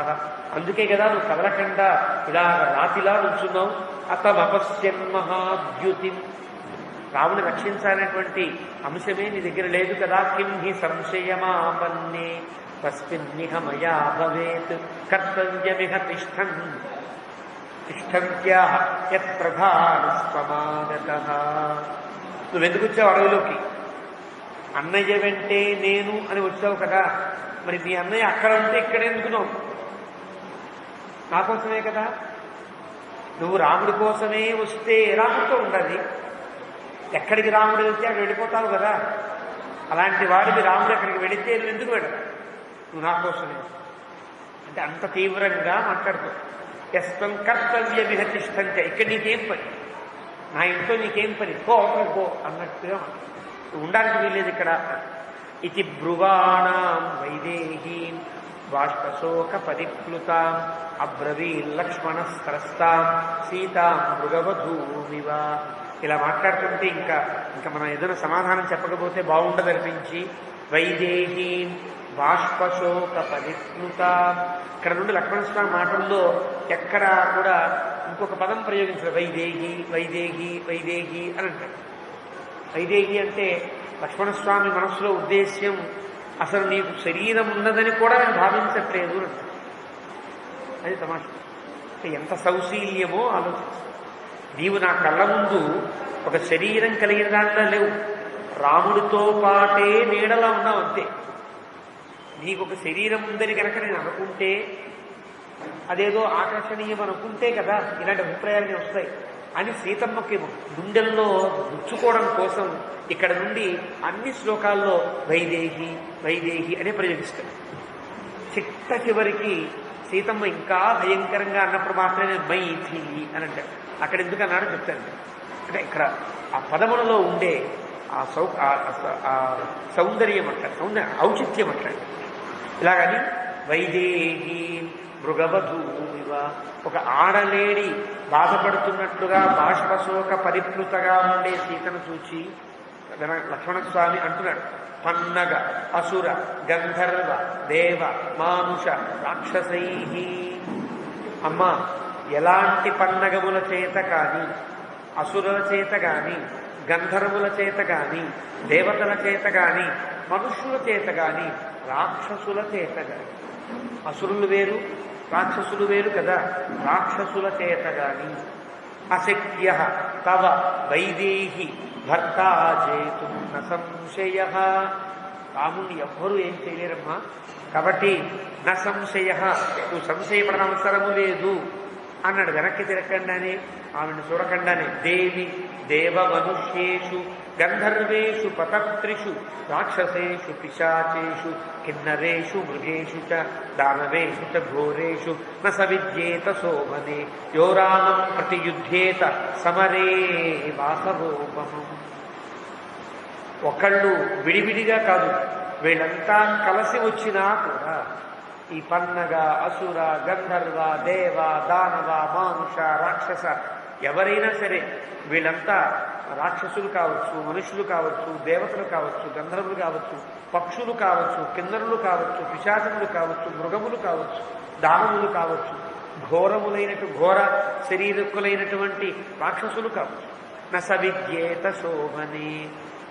అందుకే కదా నువ్వు కదలకుండా ఇలా రాతిలా నుంచున్నావు. అతమపశ్యన్ మహాద్యుతి. రాముని రక్షించాలనేటువంటి అంశమే నీ దగ్గర లేదు కదా. కిం హి సంశయమాపన్నే తస్మిన్నిహ మయా భవేత్ కర్తవ్యమిహ తిష్టంత్యాః యత్ప్రధానస్త్వమాగతః. నువ్వెందుకు వచ్చావు అడవిలోకి? అన్నయ్య వెంటే నేను అని వచ్చావు కదా. మరి మీ అన్నయ్య అక్కడ ఉంటే ఇక్కడ ఎందుకున్నావు? నా కోసమే కదా. నువ్వు రాముడి కోసమే వస్తే రాముడితో ఉండాలి. ఎక్కడికి రాముడు వెళ్తే అక్కడ వెళ్ళిపోతావు కదా. అలాంటి వాడికి రాముడు ఎక్కడికి వెళితే నువ్వు ఎందుకు వెళ్ళవు? నువ్వు నా కోసమే అంటే అంత తీవ్రంగా మాట్లాడుతావు. యస్తం కర్తవ్యమిహ తిష్టంతే. ఇక్కడ నీకేం పని? నా ఇంట్లో నీకేం పని? పో అన్నట్టుగా నువ్వు ఉండడానికి వీల్లేదు ఇక్కడ. ఇది బ్రువాణాం వైదేహీం బాష్పశోక పరిప్లుతాం అబ్రవీల్లక్ష్మణస్త్రస్తాం సీతాం మృగవధూమివ. ఇలా మాట్లాడుతుంటే ఇంకా మనం ఏదైనా సమాధానం చెప్పకపోతే బాగుండదనిపించి వైదేహీం బాష్పశోక పరిప్లుత. ఇక్కడ నుండి లక్ష్మణస్వామి మాటల్లో ఎక్కడా కూడా ఇంకొక పదం ప్రయోగించారు. వైదేహి వైదేహి వైదేహి అని అంటారు. వైదేహి అంటే లక్ష్మణస్వామి మనస్సులో ఉద్దేశ్యం అసలు నీకు శరీరం ఉన్నదని కూడా నేను భావించట్లేదు అంటారు. అది తమాషా. ఎంత సౌశీల్యమో ఆలోచించు. నీవు నా కళ్ళ ముందు ఒక శరీరం కలిగిన దాంట్లో లేవు. రాముడితో పాటే నీడలా ఉన్నావు అంతే. నీకు ఒక శరీరం ఉందని కనుక నేను అనుకుంటే అదేదో ఆకర్షణీయం అనుకుంటే కదా ఇలాంటి అభిప్రాయాలన్నీ వస్తాయి అని సీతమ్మకి గుండెల్లో గుచ్చుకోవడం కోసం ఇక్కడ నుండి అన్ని శ్లోకాల్లో వైదేహి వైదేహి అనే ప్రయోగిస్తాడు. చిట్ట చివరికి సీతమ్మ ఇంకా భయంకరంగా అన్నప్పుడు మాత్రమే మైథిలి అని అంటాడు. అక్కడ ఎందుకు అన్నాడో చెప్తాను. అంటే ఇక్కడ ఆ పదములలో ఉండే ఆ సౌందర్యం అంటారు, ఔచిత్యం అంటాడు. ఇలాగని వైదేహి మృగవధూమివ. ఒక ఆడలేడి బాధపడుతున్నట్లుగా బాష్పశోక పరిప్లుతగా ఉండే సీతను చూచి లక్ష్మణస్వామి అంటున్నాడు. పన్నగ అసుర గంధర్వ దేవ మానుష రాక్షసై. అమ్మా, ఎలాంటి పన్నగముల చేత కానీ అసురుల చేత కానీ గంధర్వుల చేత కానీ దేవతల చేత కానీ మనుష్యుల చేత కానీ రాక్షసుల చేత కానీ, అసురులు వేరు రాక్షసులు వేరు కదా, రాక్షసుల చేత కానీ అశక్య తవ వైదేహి భర్తా చేతు న సంశయ. రాముణ్ణి ఎవ్వరూ ఏం చేయలేరమ్మా. కాబట్టి న సంశయ, నువ్వు సంశయపడన అవసరము లేదు అన్నాడు. వెనక్కి తిరగకుండానే ఆమెను చూడకుండానే దేవి దేవ మనుష్యేషు గంధర్వేషు పతత్రిషు రాక్షసేషు పిశాచేషు కిన్నరేషు మృగేషు చ దానవేషు చ ఘోరేషు న సవిద్యేత శోభనే యో రామం ప్రతియుధ్యేత సమరే వాసవోపమం. ఒకళ్ళు విడివిడిగా కాదు, వీళ్ళంతా కలిసి వచ్చినా కూడా ఈ పన్నగ అసుర గంధర్వ దేవ దానవ మానుష రాక్షస ఎవరైనా సరే వీళ్ళంతా రాక్షసులు కావచ్చు, మనుషులు కావచ్చు, దేవతలు కావచ్చు, గంధర్వులు కావచ్చు, పక్షులు కావచ్చు, కిన్నరులు కావచ్చు, పిశాచములు కావచ్చు, మృగములు కావచ్చు, దానవులు కావచ్చు, ఘోర శరీరకులైనటువంటి రాక్షసులు కావచ్చు. న సవిద్యేత శోభనే,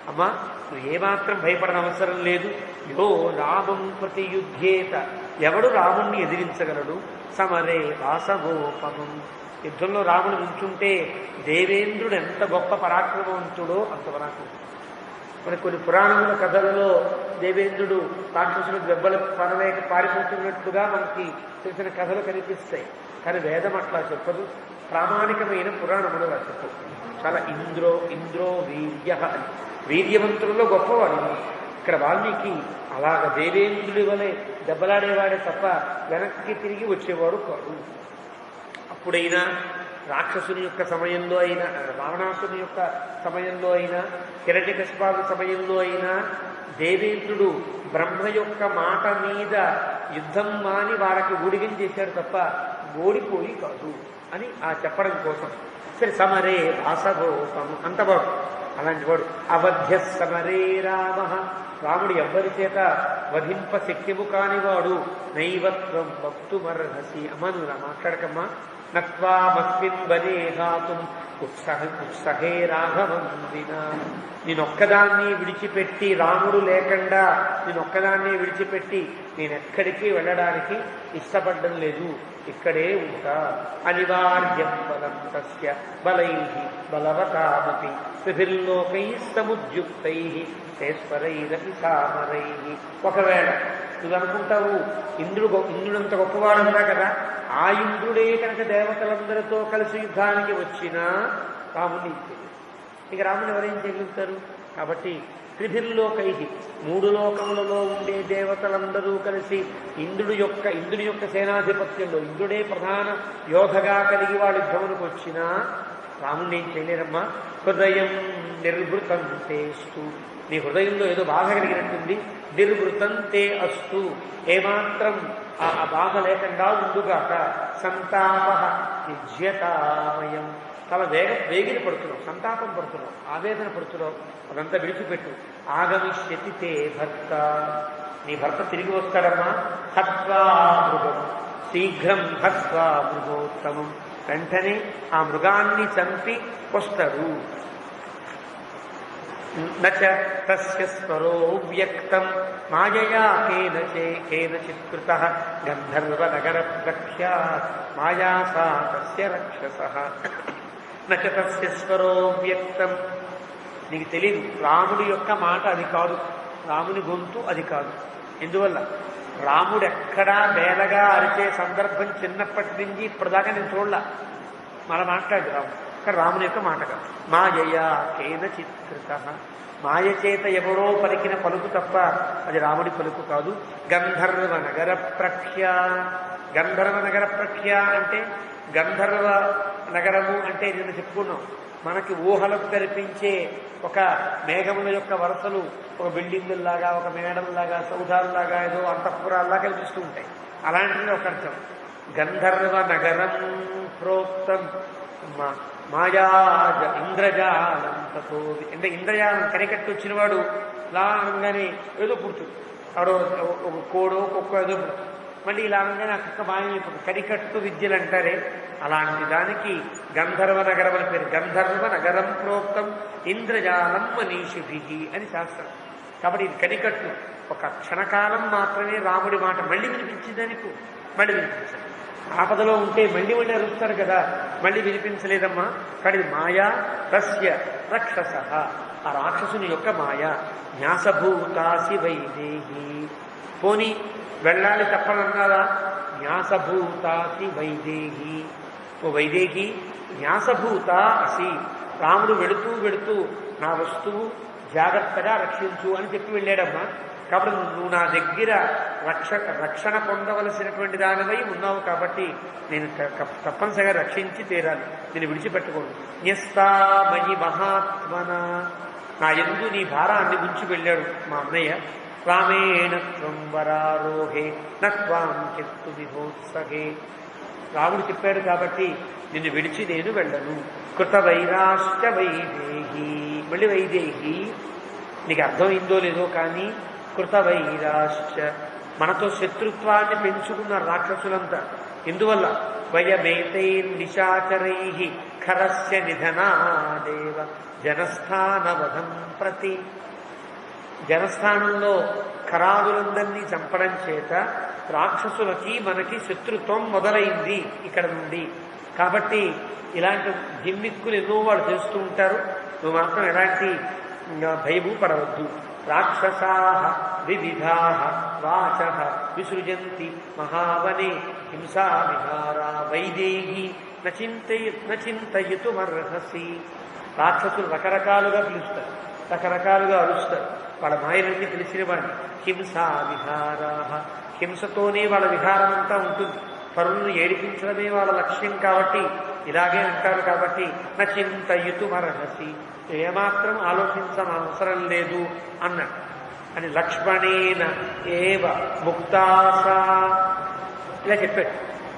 అమ్మా నువ్వు ఏమాత్రం భయపడన అవసరం లేదు. యో రామం ప్రతియుధ్యేత, ఎవడు రాముణ్ణి ఎదిరించగలడు? సమరే వాసవోపమం, యుద్ధంలో రాముడు నుంచుంటే దేవేంద్రుడు ఎంత గొప్ప పరాక్రమవంతుడో అంత పరాక్రమం. మరి కొన్ని పురాణముల కథలలో దేవేంద్రుడు రాక్షసులకు దెబ్బలు పనలేక పారిపోతున్నట్టుగా మనకి తెలిసిన కథలు కనిపిస్తాయి. కానీ వేదం అట్లా చెప్పదు, ప్రామాణికమైన పురాణములు అలా చెప్పదు. చాలా ఇంద్రో వీర్య అని, వీర్యవంతులలో గొప్పవాడు. ఇక్కడ వాల్మీకి అలాగ దేవేంద్రుడి వలె దెబ్బలాడేవాడే తప్ప వెనక్కి తిరిగి వచ్చేవాడు కాదు. అప్పుడైనా రాక్షసుని యొక్క సమయంలో అయినా, రావణాసుని యొక్క సమయంలో అయినా, హిరణ్యకశిపుడి సమయంలో అయినా దేవేంద్రుడు బ్రహ్మ యొక్క మాట మీద యుద్ధం మాని వారికి ఊడిగం చేశాడు తప్ప ఓడిపోయి కాదు అని ఆ చెప్పడం కోసం. సరే, సమరే వాసవోపము అంతవాడు, అలాంటి వాడు. అవధ్య సమరే రామ, రాముడు ఎవ్వరి చేత వధింప శక్యము కానివాడు. నైవత్వం వక్తుమర్హసి, అమ్మ నువ్వు మాట్లాడకమ్మా. నత్వామస్మిన్ బలే ఘాతుం ఉత్సహే రాఘవం వినా, నేనొక్కదాన్ని విడిచిపెట్టి, రాముడు లేకుండా నేనొక్కదాన్ని విడిచిపెట్టి నేనెక్కడికి వెళ్ళడానికి ఇష్టపడడం లేదు, ఇక్కడే ఉంటా. అనివార్యం బలం తస్య బలై బలవతామపి విభిల్లోకై సముద్యుక్తై శేశ్వరైరపి సామరై. ఒకవేళ నువ్వు అనుకుంటావు ఇంద్రుడంత గొప్పవాడున్నా కదా, ఆ ఇంద్రుడే కనుక దేవతలందరితో కలిసి యుద్ధానికి వచ్చినా రాముని ఇక రాముని ఎవరేం చేయగలుగుతారు? కాబట్టి త్రిభిర్లోకై, 3 లోకములలో ఉండే దేవతలందరూ కలిసి ఇంద్రుని యొక్క సేనాధిపత్యంలో ఇంద్రుడే ప్రధాన యోధగా కలిగి వాళ్ళ యుద్ధమునికి వచ్చినా రాముడిని ఏం చేయలేరమ్మా. హృదయం నిర్వృతం తేస్తు, నీ హృదయంలో ఏదో బాధ కలిగినట్టుంది. నిర్వృతం తే అస్తు, ఏమాత్రం ఆ బాధ లేకుండా ఉండుగాక. సంతాప నిజ్యతామయం, చాలా వేగిరి పడుతున్నావు, సంతాపం పడుతున్నావు, ఆవేదన పడుతున్నావు, అదంతా విడిచిపెట్టు. ఆగమిష్యతి తే భర్త, నీ భర్త తిరిగి వస్తాడమ్మా. హత్వా మృగం, శీఘ్రం హత్వా మృగోత్తమం, వెంటనే ఆ మృగాన్ని చంపి వస్తాడు. నచ తస్య స్వరో వ్యక్తం మాయయా కేనచిత్ కృతః గంధర్వనగర ప్రఖ్యాత్ మాయా సా తస్య రక్షసః. నచ తస్య స్వరో వ్యక్తం, నీకు తెలియదు రాముడి యొక్క మాట అది కాదు, రాముని గొంతు అది కాదు. ఎందువల్ల? రాముడు ఎక్కడా బేలగా అరిచే సందర్భం చిన్నప్పటి నుంచి ఇప్పటిదాకా నేను చూడలా. మళ్ళీ మాట్లాడు రాముడు, కానీ రాముని యొక్క మాట కాదు. మాయయా కేనచిత్ కృతః, మాయ చేత ఎవరో పలికిన పలుకు తప్ప అది రాముడి పలుకు కాదు. గంధర్వ నగర ప్రఖ్య, గంధర్వ నగర ప్రఖ్య అంటే గంధర్వ నగరము అంటే నిన్న చెప్పుకున్నాం, మనకి ఊహలకు కనిపించే ఒక మేఘముల యొక్క వరుసలు, ఒక బిల్డింగుల్లాగా, ఒక మేడల్లాగా, సౌధాల్లాగా, ఏదో అంతఃపురాల్లా కనిపిస్తూ ఉంటాయి. అలాంటిది ఒక అర్థం. గంధర్వ నగరం ప్రోక్తం మాయా ఇంద్రజాలం తతో, అంటే ఇంద్రజాలం కనికట్టు వచ్చినవాడు ఇలా అనగానే ఏదో పుడుతుంది, ఆడో ఒక కోడో కుక్క ఏదో పుడుతుంది, మళ్ళీ ఇలా అనగానే ఆ కుక్క మాయమైపోతుంది. కనికట్టు విద్యలు అంటారే, అలాంటి దానికి గంధర్వ నగరం అని పేరు. గంధర్వ నగరం ప్రోక్తం ఇంద్రజాలం మనీషిభి అని శాస్త్రం. కాబట్టి ఇది కనికట్టు, ఒక క్షణకాలం మాత్రమే రాముడి మాట మళ్ళీ వినిపించిందనికు, మళ్ళీ వినిపించదు. ఆపదలో ఉంటే మళ్ళీ అరుస్తారు కదా, మళ్ళీ వినిపించలేదమ్మా. కానీ మాయా తస్య రక్షసః, ఆ రాక్షసుని యొక్క మాయ. న్యాసభూతాసి వైదేహి, పోని వెళ్ళాలి తప్పనన్నారా? న్యాసభూతాసి వైదేహి, ఓ వైదేహి న్యాసభూత అసి, రాముడు వెడుతూ నా వస్తువు జాగ్రత్తగా రక్షించు అని చెప్పి వెళ్ళాడమ్మా. కాబట్టి నువ్వు నా దగ్గర రక్షణ పొందవలసినటువంటి దానివై ఉన్నావు, కాబట్టి నేను తప్పనిసరిగా రక్షించి తీరాలి, నేను విడిచిపెట్టకూడదు. న్యస్తామయి మహాత్మన, నా యందు నీ భారాన్ని ఉంచి వెళ్ళాడు మా అన్నయ్య. రామేణ త్వం వరారోహే నత్వాం చెత్తు విభోత్సహే, రాముడు చెప్పాడు కాబట్టి నిన్ను విడిచి నేను వెళ్ళను. కృత వైరాశ్చ వైదేహి, మళ్ళీ వైదేహి, నీకు అర్థమైందో లేదో కానీ కృత వైరాశ్చ, మనతో శత్రుత్వాన్ని పెంచుకున్న రాక్షసులంతా. ఎందువల్ల? వయమేతైర్నిశాచరై ఖరస్య నిధనాదేవ జనస్థానవధం ప్రతి. జనస్థానంలో ఖరాదులందరినీ చంపడం చేత రాక్షసులకి మనకి శత్రుత్వం మొదలైంది ఇక్కడ నుండి. కాబట్టి ఇలాంటి జిమ్మిక్కులు ఎన్నో వాళ్ళు చేస్తూ ఉంటారు. నువ్వు మాత్రం ఎలాంటి భయము పడవద్దు. రాక్షసా వివిధా వాచ విసృజంతి మహావనే హింసా విహారా వైదేహి నచింతయుతుమర్హసి. రాక్షసులు రకరకాలుగా పిలుస్తారు, రకరకాలుగా అరుస్తారు. వాళ్ళ మాయలన్నీ తెలిసిన వాడిని. హింసా విహారా, హింసతోనే వాళ్ళ విహారం అంతా ఉంటుంది. పరులను ఏడిపించడమే వాళ్ళ లక్ష్యం కాబట్టి ఇలాగే అంటారు. కాబట్టి నచింతయుతుమర్హసి, ఏమాత్రం ఆలోచించనవసరం లేదు అన్నాడు. అని లక్ష్మణేన ఏవ ముక్తాసా ఇలా చెప్పాడు.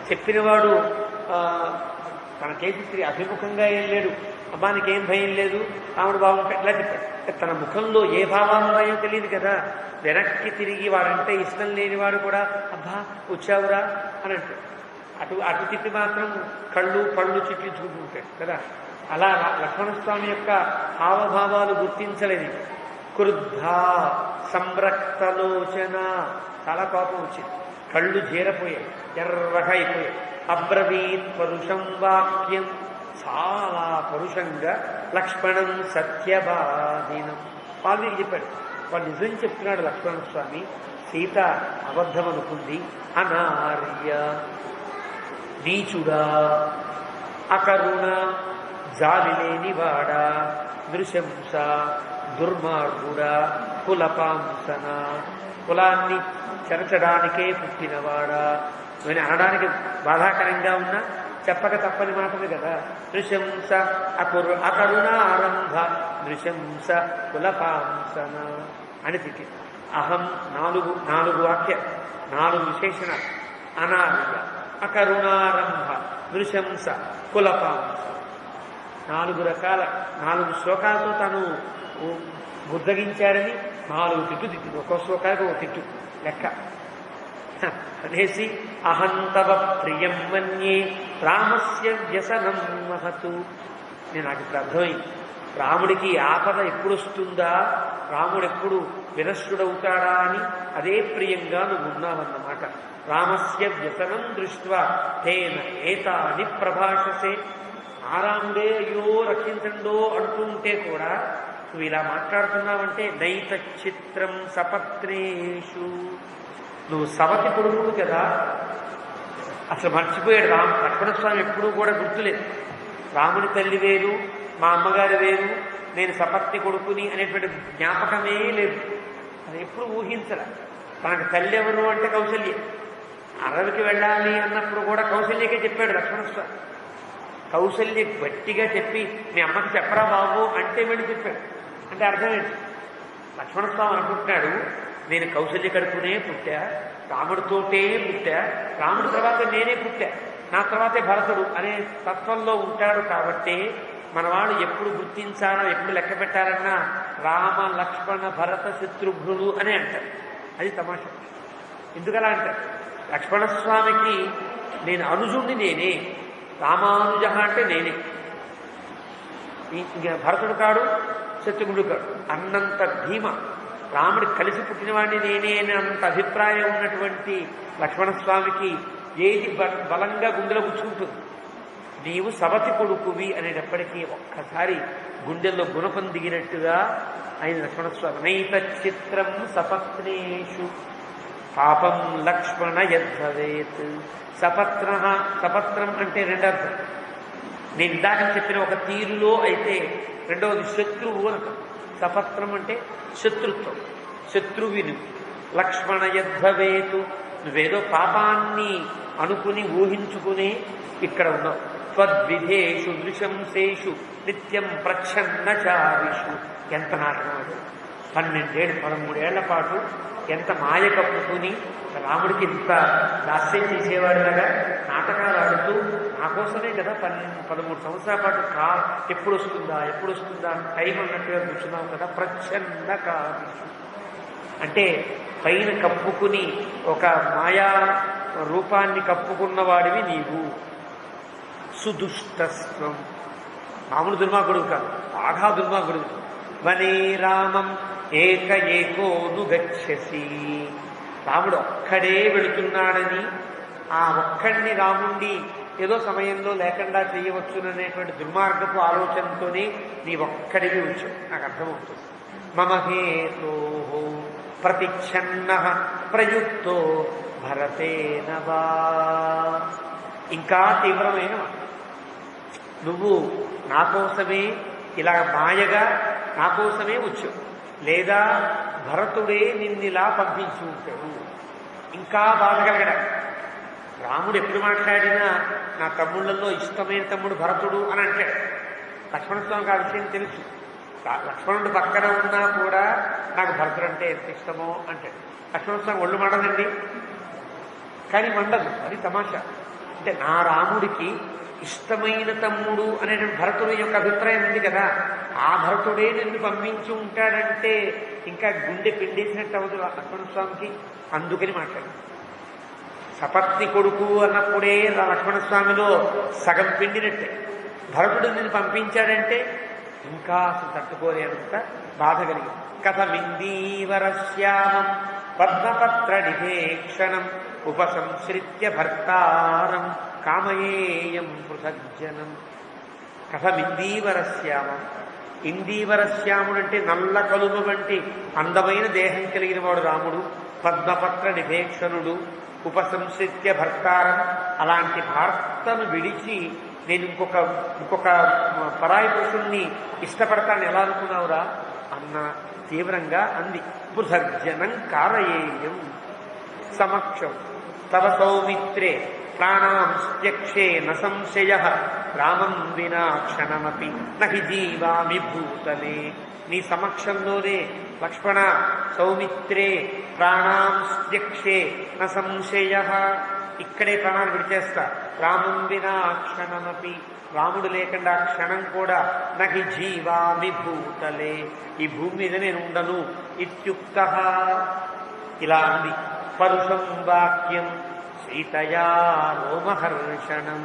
చెప్పినవాడు తనకేసి స్త్రీ అభిముఖంగా ఏం లేడు. అమ్మానికి ఏం భయం లేదు, ఆవిడ బాగుంటాడు ఇలా చెప్పాడు. తన ముఖంలో ఏ భావాలు ఉన్నాయో తెలియదు కదా. వెనక్కి తిరిగి వాడంటే ఇష్టం లేనివాడు కూడా అబ్బా వచ్చావురా అని అంటాడు. అటు తిప్పి మాత్రం కళ్ళు పళ్ళు చిట్లించుకుంటుంటాడు కదా. అలా లక్ష్మణస్వామి యొక్క హావభావాలు గుర్తించలేని. క్రుద్ధ సంరక్తలోచన, చాలా కోపం వచ్చింది. కళ్ళు జీరపోయాయి, ఎర్రగా అయిపోయాయి. అబ్రవీత్ పరుషం వాక్యం, చాలా పరుషంగా లక్ష్మణం సత్యవాదినం. వాల్మీకి చెప్పాడు, వాడు నిజం చెప్తున్నాడు లక్ష్మణస్వామి. సీత అబద్ధం అనుకుంది. అనార్య, నీచుడా, అకరుణ, జాలి లేనివాడా, నృశంస, దుర్మార్గుడా, కులపాంసన, కులాన్ని చెరచడానికే పుట్టినవాడా అని అనడానికి బాధాకరంగా ఉన్నా చెప్పక తప్పని మాటలు కదా. నృశంస అకరుణారంభ నృశంస కులపాంసన అని తిట్టి. అహం నాలుగు వాక్య 4 విశేషణాలు. అనార్య, అకరుణారంభ, నృశంస, కులపాంస, 4 రకాల 4 శ్లోకాలతో తను బుద్ధగించాడని 4 తిట్టు తిట్టింది. ఒక్కో శ్లోకానికి ఒక తిట్టు లెక్క అనేసి అహంతవ ప్రియం మన్యే రామస్య వ్యసనం మహతు. నాకు ఇప్పుడు అర్థమైంది. రాముడికి ఆపద ఎప్పుడు వస్తుందా, రాముడు ఎప్పుడు వినష్టుడవుతాడా అని అదే ప్రియంగా నువ్వు ఉన్నావన్నమాట. రామస్య వ్యసనం దృష్ట్వా తేన ఏతాని ప్రభాషసే. ఆరాముడే అయ్యో రక్షించండో అంటూ ఉంటే కూడా నువ్వు ఇలా మాట్లాడుతున్నావంటే నైత చిత్రం సపత్నేషు. నువ్వు సవతి కొడుకుడు కదా. అసలు మర్చిపోయాడు లక్ష్మణస్వామి ఎప్పుడూ కూడా గుర్తులేదు. రాముని తల్లి వేరు, మా అమ్మగారు వేరు, నేను సపత్ని కొడుకుని అనేటువంటి జ్ఞాపకమే లేదు. అది ఎప్పుడు ఊహించలే. తనకు తల్లి ఎవరు అంటే కౌసల్య. అడవికి వెళ్ళాలి అన్నప్పుడు కూడా కౌసల్యకే చెప్పాడు లక్ష్మణస్వామి. కౌసల్య గట్టిగా చెప్పి మీ అమ్మకి చెప్పరా బాబు అంటే వెళ్ళి చెప్పాడు. అంటే అర్థమేంటి? లక్ష్మణస్వామి అనుకుంటున్నాడు, నేను కౌసల్య కడుపునే పుట్టా, రాముడితోటే పుట్టా, రాముడి తర్వాత నేనే పుట్టా, నా తర్వాతే భరతుడు అనే తత్వంలో ఉంటాడు. కాబట్టి మనవాళ్ళు ఎప్పుడు గుర్తించాలో ఎప్పుడు లెక్క పెట్టాలన్నా రామ లక్ష్మణ భరత శత్రుఘ్నులు అనే అంటారు. అది తమాషా. ఎందుకలా అంటారు? లక్ష్మణస్వామికి నేను అనుజుణ్ణి నేనే, రామానుజ అంటే నేనే, ఇంకా భరతుడు కాడు శత్రుఘ్నుడు కాడు అన్నంత భీమ. రాముడి కలిసి పుట్టినవాడిని నేనే అని అంత అభిప్రాయం ఉన్నటువంటి లక్ష్మణస్వామికి ఏది బలంగా గుండెలో గుచ్చుకుంటుంది? నీవు సవతి కొడుకువి అనేటప్పటికీ ఒక్కసారి గుండెల్లో గుణపం దిగినట్టుగా ఆయన లక్ష్మణస్వామి. నైత చిత్రం సపత్నేషు పాపం లక్ష్మణ యద్భవేత్. సపత్రం అంటే 2 అర్థం. నేను ఇందాక చెప్పిన ఒక తీరులో అయితే రెండవది శత్రువు అనక. సపత్రం అంటే శత్రుత్వం, శత్రువిను. లక్ష్మణ యద్భవేతు, నువ్వేదో పాపాన్ని అనుకుని ఊహించుకుని ఇక్కడ ఉన్నావు. త్వద్విధేషు దృశంసేషు నిత్యం ప్రచ్ఛన్నచారిషు. ఎంత నాటకం అది! 12 ఏళ్ల పాటు ఎంత మాయ కప్పుకుని రాముడికి ఇంత దాస్యం చేసేవాడిలాగా నాటకాలు ఆడుతూ నా కోసమే కదా 13 సంవత్సరాల పాటు ఎప్పుడు వస్తుందా టైం అన్నట్టుగా కూర్చున్నావు కదా. ప్రచ్ఛన్నకారిషు అంటే పైన కప్పుకుని ఒక మాయా రూపాన్ని కప్పుకున్నవాడివి నీవు. సుదుష్టస్వం, మామూలు దుర్మార్గుడు కాదు, బాగా దుర్మార్గుడు. వనే రామం ఏక ఏకోను గచ్చసి, రాముడు ఒక్కడే వెళుతున్నాడని ఆ ఒక్కడిని రాముండి ఏదో సమయంలో లేకుండా చేయవచ్చుననేటువంటి దుర్మార్గపు ఆలోచనతోనే నీ ఒక్కడివి ఉంచు. నాకు అర్థమవుతుంది. మమ హేతో ప్రతిచ్ఛన్న ప్రయుక్తో భరతేన వా. ఇంకా తీవ్రమైన నువ్వు నా కోసమే ఇలా మాయగా నా కోసమే వచ్చు, లేదా భరతుడే నిన్నిలా పంపించి ఉంటాడు. ఇంకా బాధ కలగడం. రాముడు ఎప్పుడు మాట్లాడినా నా తమ్ముళ్ళల్లో ఇష్టమైన తమ్ముడు భరతుడు అని అంటాడు. లక్ష్మణస్వామికి ఆ విషయం తెలుసు. లక్ష్మణుడు పక్కన ఉన్నా కూడా నాకు భరతుడు అంటే ఎంత ఇష్టమో అంటాడు. లక్ష్మణస్వామి ఒళ్ళు మండదండి, కానీ మండదు. అది తమాషా. అంటే నా రాముడికి ఇష్టమైన తమ్ముడు అనేటువంటి భరతుడి యొక్క అభిప్రాయం ఉంది కదా, ఆ భరతుడే నిన్ను పంపించి ఉంటాడంటే ఇంకా గుండె పిండేసినట్టు అవ్వదు లక్ష్మణస్వామికి. అందుకని మాట్లాడు. సపత్ని కొడుకు అన్నప్పుడే లక్ష్మణస్వామిలో సగం పిండినట్టే. భరతుడు నిన్ను పంపించాడంటే ఇంకా అసలు తట్టుకోలేనంత బాధ కలిగింది. కథమిందీవరశ్యామం పద్మపత్ర నిభేక్షణం ఉపసంశ్రిత్య భర్తారం కామయేయం పృథగ్జనం. కథమిందీవరశ్యామం. ఇందీవరశ్యాముడంటే నల్ల కలుగు వంటి అందమైన దేహం కలిగిన వాడు రాముడు. పద్మపత్ర నిభేక్షణుడు. ఉపసంశ్రిత్య భర్తారం. అలాంటి భర్తను విడిచి నేను ఇంకొక పరాయి పురుషుణ్ణి ఇష్టపడతాను ఎలా అనుకున్నావురా అన్న తీవ్రంగా అంది. పృథగ్జనం కారయేయం సమక్షం తవ సౌమిత్రే ప్రాణాం త్యక్షే న సంశయ రామం వినా క్షణమపి నహి జీవామి భూతలే. నీ సమక్షంలోనే లక్ష్మణ సౌమిత్రే ప్రాణాం త్యక్షే న సంశయ, ఇక్కడే ప్రాణాలు విడిచేస్తా. రామం వినా క్షణమపి, రాముడు లేకుండా క్షణం కూడా నహి జీవామి భూతలే, ఈ భూమి మీద నేను ఉండను. ఇత్యుక్త ఇలా అంది. పరుషం వాక్యం సీతయా రోమహర్షణం.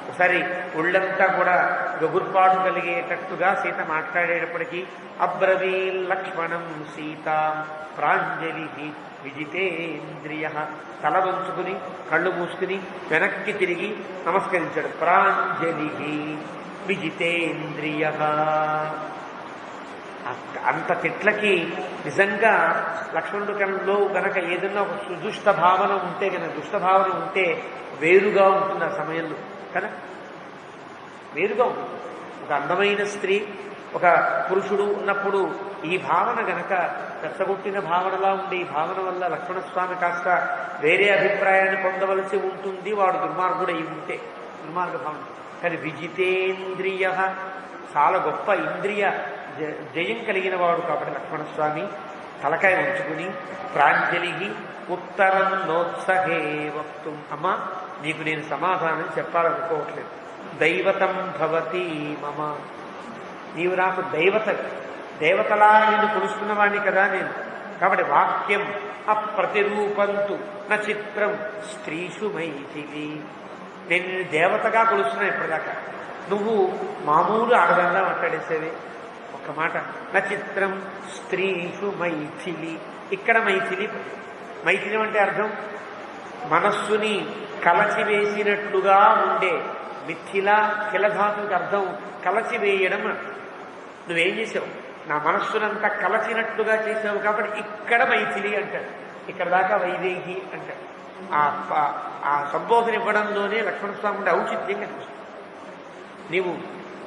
ఒకసారి ఒళ్ళంతా కూడా గగుర్పాటు కలిగేటట్టుగా సీత మాట్లాడేటప్పటికీ అబ్రవీల్ లక్ష్మణం సీతా ప్రాంజలి విజితేంద్రియ. తల వంచుకుని కళ్ళు మూసుకుని వెనక్కి తిరిగి నమస్కరించాడు. ప్రాంజలి విజితేంద్రియ. అంత తిట్లకి నిజంగా లక్ష్మణుడు కళ్ళలో గనక ఏదన్నా ఒక సుదుష్ట భావన ఉంటే కనుక, దుష్ట భావన ఉంటే వేరుగా ఉంటుంది ఆ సమయంలో కదా, వేరుగా ఉంటుంది. ఒక అందమైన స్త్రీ ఒక పురుషుడు ఉన్నప్పుడు ఈ భావన గనక రెచ్చగొట్టిన భావనలా ఉండే ఈ భావన వల్ల లక్ష్మణస్వామి కాస్త వేరే అభిప్రాయాన్ని పొందవలసి ఉంటుంది. వాడు దుర్మార్గుడు అయి ఉంటే, దుర్మార్గ భావన. కానీ విజితేంద్రియ, చాలా గొప్ప ఇంద్రియ జయం కలిగిన వాడు కాబట్టి లక్ష్మణస్వామి తలకాయ ఉంచుకుని ప్రాంజలి ఉత్తరం నోత్సహే వక్తుం. అమ్మా నీకు నేను సమాధానం చెప్పాలనుకోవట్లేదు. దైవతం భవతి మమ, నీవు నాకు దేవతలా నిన్ను కొలుస్తున్న వాడిని కదా నేను. కాబట్టి వాక్యం అప్రతిరూపంతు న చిత్రం స్త్రీషు మైథిలి. నేను నిన్ను దేవతగా కొలుస్తున్నాను ఇప్పటిదాకా. నువ్వు మామూలు ఆడదంగా మాట్లాడేసేవే. ఒక్క మాట, న చిత్రం స్త్రీషు మైథిలి. ఇక్కడ మైథిలి, మైథిలి అంటే అర్థం మనస్సుని కలచివేసినట్లుగా ఉండే. మిథిల కిలధాతుకి అర్థం కలచివేయడం. నువ్వేం చేసావు, నా మనస్సునంతా కలచినట్లుగా చేసావు కాబట్టి ఇక్కడ మైథిలి అంటాడు. ఇక్కడ దాకా వైదేహి అంటాడు. ఆ సంబోధన ఇవ్వడంలోనే లక్ష్మణస్వామి ఉండే ఔచిత్యం కనిపిస్తుంది. నీవు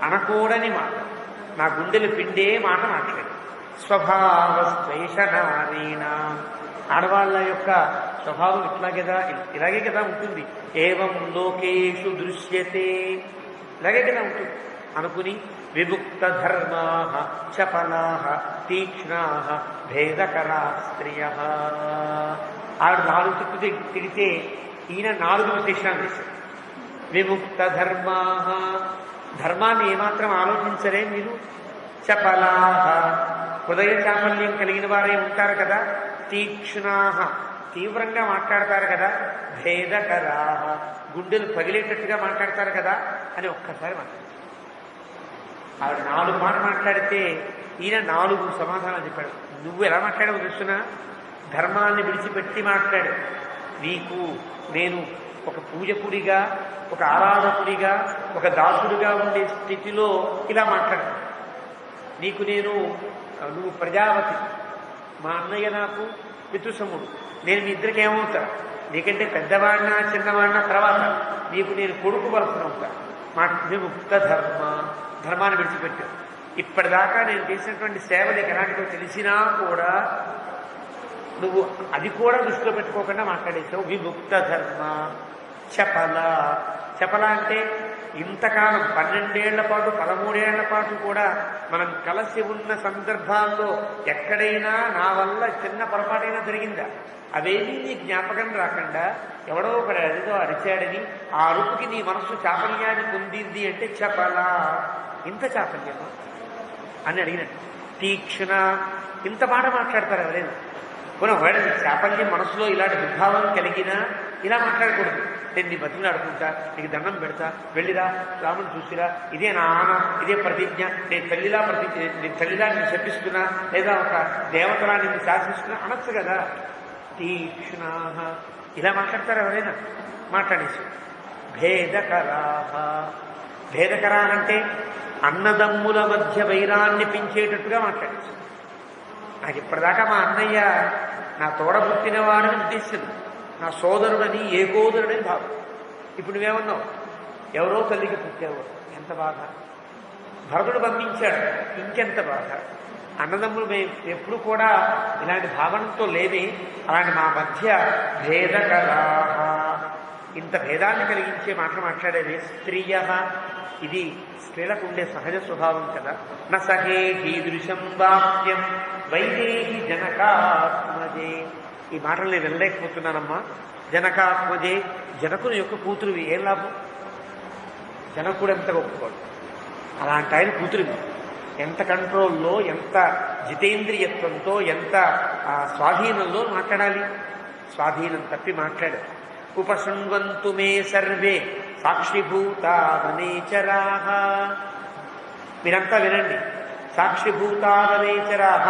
అనకూడని మాట, నా గుండెలు పిండే మాట మాట్లాడు. స్వభావస్వేషనారీణ, ఆడవాళ్ళ యొక్క స్వభావం ఇలాగే కదా ఉంటుంది. ఏవం లోకేషు దృశ్యతే, ఇలాగే కదా ఉంటుంది అనుకుని విముక్త ధర్మా చపలా తీక్ష్ణా భేదకరా స్త్రియ. ఆవిడ 4 తిట్టు తిడితే ఈయన 4 విశేషాలు చేశారు. విముక్త ధర్మా, ధర్మాన్ని ఏమాత్రం ఆలోచించరే మీరు. చపలా, హృదయ చామల్యం కలిగిన వారే ఉంటారు కదా. తీక్ష్ణా, తీవ్రంగా మాట్లాడతారు కదా. భేదకరా, గుండెలు పగిలేటట్టుగా మాట్లాడతారు కదా అని ఒక్కసారి మాట్లాడారు. ఆవిడ 4 మాటలు మాట్లాడితే ఈయన 4 సమాధానాలు చెప్పాడు. నువ్వు ఎలా మాట్లాడావు చూస్తున్నా, ధర్మాన్ని విడిచిపెట్టి మాట్లాడు. నీకు నేను ఒక పూజకుడిగా, ఒక ఆరాధకుడిగా, ఒక దాసుడిగా ఉండే స్థితిలో ఇలా మాట్లాడతాను. నీకు నువ్వు ప్రజావతి, మా అన్నయ్య నాకు పితృసముడు, నేను మీ ఇద్దరికి ఏమవుతా, నీకంటే పెద్దవాడినా చిన్నవాడినా తర్వాత నీకు నేను కొడుకు వలసనవుతా. విముక్త ధర్మాన్ని విడిచిపెట్టావు. ఇప్పటిదాకా నేను చేసినటువంటి సేవ నీకు ఎలాంటిదో తెలిసినా కూడా నువ్వు అది కూడా దృష్టిలో పెట్టుకోకుండా మాట్లాడేసావు. విముక్త ధర్మ చపల అంటే ఇంతకాలం 12 ఏళ్ల పాటు 13 ఏళ్ల పాటు కూడా మనం కలిసి ఉన్న సందర్భాల్లో ఎక్కడైనా నా వల్ల చిన్న పొరపాటైనా జరిగిందా? అవేమీ నీ జ్ఞాపకం రాకుండా ఎవడో ఒకడు ఏదో అరిచాడని ఆ అరుపుకి నీ మనస్సు చాపల్యాన్ని పొందింది అంటే చపల. ఇంత చాపల్యమా అని అడిగినట్టు. తీక్షణ, ఇంత మాట మాట్లాడతారు ఎవరైనా? ఒకవేళ చాపల్యం మనసులో ఇలాంటి దుర్భావం కలిగినా ఇలా మాట్లాడకూడదు. నేను నీ బతుకుని ఆడుకుంటా, నీకు దండం పెడతా, వెళ్ళిరా, రాముని చూసిరా, ఇదే నా ఆన, ఇదే ప్రతిజ్ఞ, నేను తల్లిలా నేను శపిస్తున్నా, లేదా ఒక దేవతలా నిన్ను శాసిస్తున్నా అనొచ్చు కదా. తీక్షణ, ఇలా మాట్లాడతారు ఎవరైనా? మాట్లాడేసి. భేదకరా అంటే అన్నదమ్ముల మధ్య వైరాన్ని పెంచేటట్టుగా మాట్లాడేసి. నాకు ఇప్పటిదాకా మా అన్నయ్య నా తోడబుట్టినవాడని ఉద్దేశించదు, నా సోదరుడని, ఏకోదరుడని భావం. ఇప్పుడు నువ్వేమన్నావు? ఎవరో తల్లికి పుట్టావు, ఎంత బాధ. భరతుడు బంధించాడు, ఇంకెంత బాధ. అన్నదమ్ములు మేము ఎప్పుడు కూడా ఇలాంటి భావనతో లేని, అలాంటి మా మధ్య భేదకరాహ, ఇంత భేదాన్ని కలిగించే మాటలు మాట్లాడేది. స్త్రీయ, ఇది స్త్రీలకు ఉండే సహజ స్వభావం కదా. న సహే కీదృశం వాక్యం వైదేహి జనకాత్మజే. ఈ మాటలు నేను వినలేకపోతున్నానమ్మా. జనకాత్మజే, జనకుని యొక్క కూతురువి, ఏం లాభం? జనకుడు ఎంత గొప్పవాడు, అలాంటి ఆయన కూతురువి. ఎంత కంట్రోల్లో, ఎంత జితేంద్రియత్వంతో, ఎంత స్వాధీనంలో మాట్లాడాలి. స్వాధీనం తప్పి మాట్లాడు. ఉపశృణ్వంతు మే సర్వే సాక్షిభూతావనేచరాః. మీరంతా వినండి. సాక్షిభూతావనేచరాః,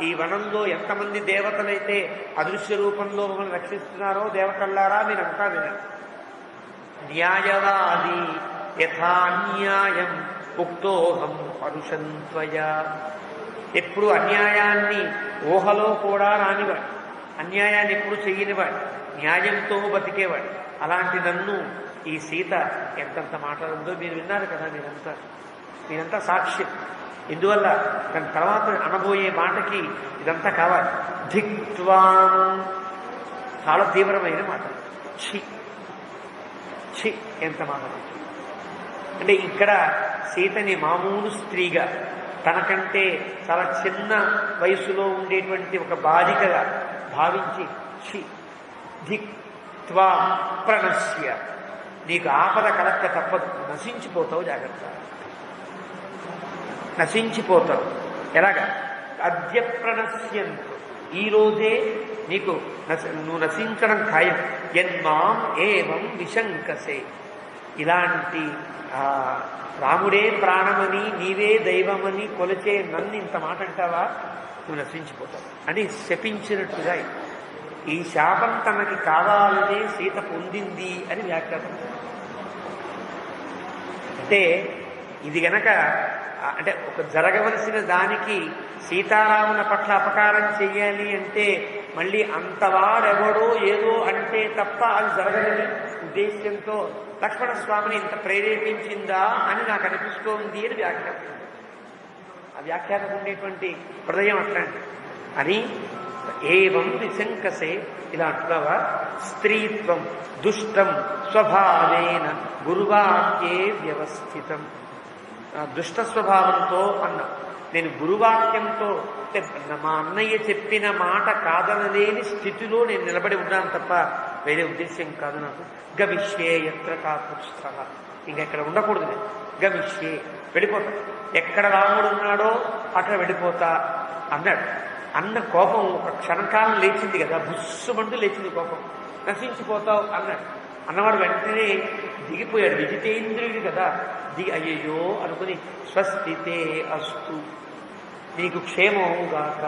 ఈ వనంలో ఎంతమంది దేవతలైతే అదృశ్య రూపంలో మమ్మల్ని రక్షిస్తున్నారో దేవతల్లారా మీరంతా వినండి. న్యాయవాది యథాన్యాయం ఉక్తోహం పరుషంత్వయా. ఎప్పుడు అన్యాయాన్ని ఊహలో కూడా రానివాడు, అన్యాయాన్ని ఎప్పుడు చెయ్యనివాడు, న్యాయంతో బతికేవాడు. అలాంటి నన్ను ఈ సీత ఎంతంత మాట్లాడుందో మీరు విన్నారు కదా. మీరంతా సాక్ష్యం. ఇందువల్ల దాని తర్వాత అనబోయే మాటకి ఇదంతా కావాలి. ధిక్త్వాం, చాలా తీవ్రమైన మాట. ఛి ఎంత మాట. అంటే ఇక్కడ సీతని మామూలు స్త్రీగా, తనకంటే చాలా చిన్న వయసులో ఉండేటువంటి ఒక బాలికగా భావించి ధిక్త్వా ప్రణశ్య, నీకు ఆపద కలక్క తప్పదు, నశించిపోతావు, జాగ్రత్త, నశించిపోతావు. ఎలాగా? అద్య ప్రణశ్యంతు, ఈరోజే నువ్వు నశించడం ఖాయం. యన్మాం ఏవం విశంకసే, ఇలాంటి రాముడే ప్రాణమని, నీవే దైవమని కొలిచే నన్ను ఇంత మాట అంటావా, నువ్వు నశించిపోతావు అని శపించినట్టుగా. ఈ శాపం తనకి కావాలనే సీత పొందింది అని వ్యాఖ్యానం. అంటే ఇది గనక, అంటే ఒక జరగవలసిన దానికి సీతారాముల పట్ల అపకారం చెయ్యాలి అంటే మళ్ళీ అంతవాడెవడో ఏదో అంటే తప్ప అది జరగదని ఉద్దేశ్యంతో లక్ష్మణస్వామిని ఇంత ప్రేరేపించిందా అని నాకు అనిపిస్తోంది అని వ్యాఖ్యానం. ఆ వ్యాఖ్యానం ఉండేటువంటి హృదయం అట్లాంటి అని. ఏవం విశంకసే, ఇలా అంటున్నావా? స్త్రీత్వం దుష్టం స్వభావేన గురువాక్యే వ్యవస్థితం. దుష్ట స్వభావంతో అన్నా, నేను గురువాక్యంతో మా అన్నయ్య చెప్పిన మాట కాదనలేని స్థితిలో నేను నిలబడి ఉన్నాను తప్ప వేరే ఉద్దేశ్యం కాదు నాకు. గమిష్యే యత్ర కాపుత్స్థ, ఇంకెక్కడ ఉండకూడదు నేను. గమిష్యే, వెళ్ళిపోతా, ఎక్కడ రాముడు ఉన్నాడో అక్కడ వెళ్ళిపోతా అన్నాడు. అన్న కోపం ఒక క్షణకాలం లేచింది కదా, బుస్సుమంటూ లేచింది కోపం. నశించిపోతావు అన్నాడు. అన్నవాడు వెంటనే దిగిపోయాడు. విజితేంద్రియుడు కదా, అయ్యయ్యో అనుకుని స్వస్తితే అస్తు, నీకు క్షేమముగాక,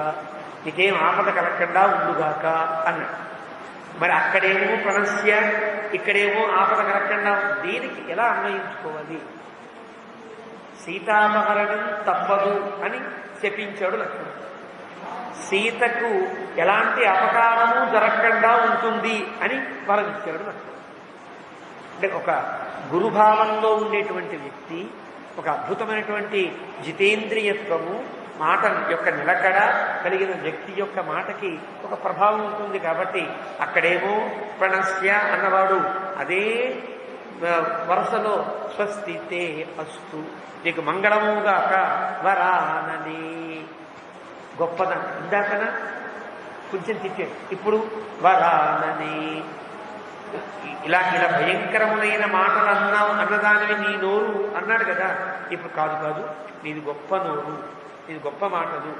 నీకేం ఆపద కలగకుండా ఉండుగాక అన్నాడు. మరి అక్కడేమో ప్రణస్య, ఇక్కడేమో ఆపద కలగకుండా, దీనికి ఎలా అన్వయించుకోవాలి? సీతాపహరణం తప్పదు అని శపించాడు లక్ష్మణుడు. సీతకు ఎలాంటి అపకారము జరగకుండా ఉంటుంది అని వరమిచ్చాడు లక్ష్మణుడు. అంటే ఒక గురుభావంలో ఉండేటువంటి వ్యక్తి, ఒక అద్భుతమైనటువంటి జితేంద్రియత్వము, మాట యొక్క నిలకడ కలిగిన వ్యక్తి యొక్క మాటకి ఒక ప్రభావం ఉంటుంది. కాబట్టి అక్కడేమో ప్రణస్య అన్నవాడు అదే వరుసలో స్వస్తితే అస్తు, నీకు మంగళముగాక వరానని, గొప్పదన. ఇందాకన కొంచెం తిట్టాడు, ఇప్పుడు వరానని. ఇలా భయంకరములైన మాటలు అన్నదానివి నీ నోరు అన్నాడు కదా. ఇప్పుడు కాదు, నీది గొప్ప నోరు, నీది గొప్ప మాటలు,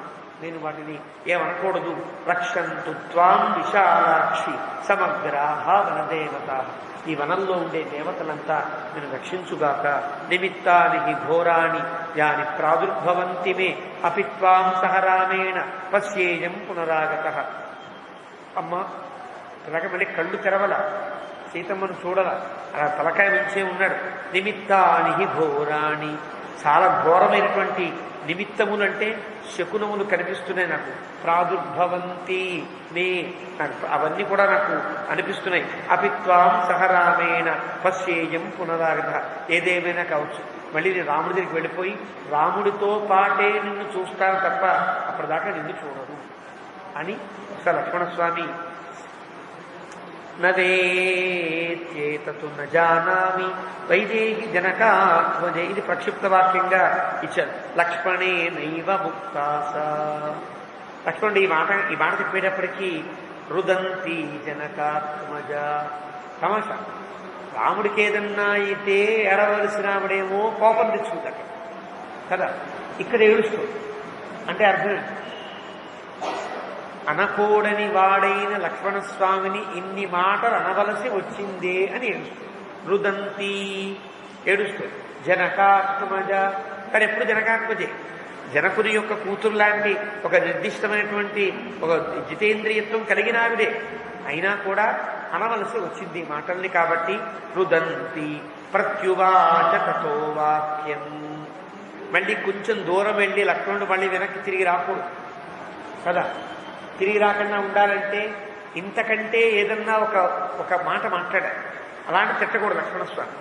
నేను వాటిని ఏమనకూడదు. రక్షంతు త్వాం విశాలాక్షి సమగ్రాహ వనదేవత, ఈ వనంలో ఉండే దేవతలంతా నేను రక్షించుగాక. నిమిత్తానికి ఘోరాణి యాని ప్రాదుర్భవంతి మే అపి త్వాం సహరామేణ పశ్యేయం పునరాగత. అమ్మ ఇలాగ మళ్ళీ కళ్ళు తెరవల, సీతమ్మను చూడల, అలా తలకాయ నుంచే ఉన్నాడు. నిమిత్తానికి ఘోరాణి, చాలా ఘోరమైనటువంటి నిమిత్తములంటే శకునములు కనిపిస్తున్నాయి నాకు. ప్రాదుర్భవంతి మే, నాకు అవన్నీ కూడా నాకు అనిపిస్తున్నాయి. అపిత్వాం సహరామేణ పశ్యేయం పునరాగత, ఏదేమైనా కావచ్చు, మళ్ళీ నేను రాముడి దగ్గరికి వెళ్ళిపోయి రాముడితో పాటే నిన్ను చూస్తాను తప్ప అప్పటిదాకా నిన్ను చూడను అని ఒకసారి లక్ష్మణస్వామి నవేత్యేతతు న జానామి వైదేహి జనకాత్మజే, ఇది ప్రక్షిప్త వాక్యంగా ఇచ్చారు. లక్ష్మణే నైవ ముక్తాస, లక్ష్మణుడు ఈ మాట చెప్పేటప్పటికీ రుదంతి జనకాత్మజ. తమాషా, రాముడికి ఏదన్నా అయితే ఏడవలసిన ఆవిడేమో కోపం తెచ్చుకుంటాడు కదా, ఇక్కడ ఏడుస్తుంది. అంటే అర్థం అనకూడని వాడైన లక్ష్మణస్వామిని ఇన్ని మాటలు అనవలసి వచ్చిందే అని ఏడుస్తుంది. రుదంతి, ఏడుస్తుంది. జనకాత్మజ, కానీ ఎప్పుడు జనకాత్మజే, జనకుని యొక్క కూతురు లాంటి ఒక నిర్దిష్టమైనటువంటి ఒక జితేంద్రియత్వం కలిగిన ఆవిడే, అయినా కూడా అనవలసి వచ్చింది మాటల్ని. కాబట్టి రుదంతి ప్రత్యువాచ తతో వాక్యం. మళ్ళీ కొంచెం దూరం వెళ్ళి లక్ష్మణుడు మళ్ళీ వెనక్కి తిరిగి రాకూడదు కదా. తిరిగి రాకుండా ఉండాలంటే ఇంతకంటే ఏదన్నా ఒక మాట మాట్లాడాలి. అలాంటి తిట్టకూడదు లక్ష్మణస్వామి.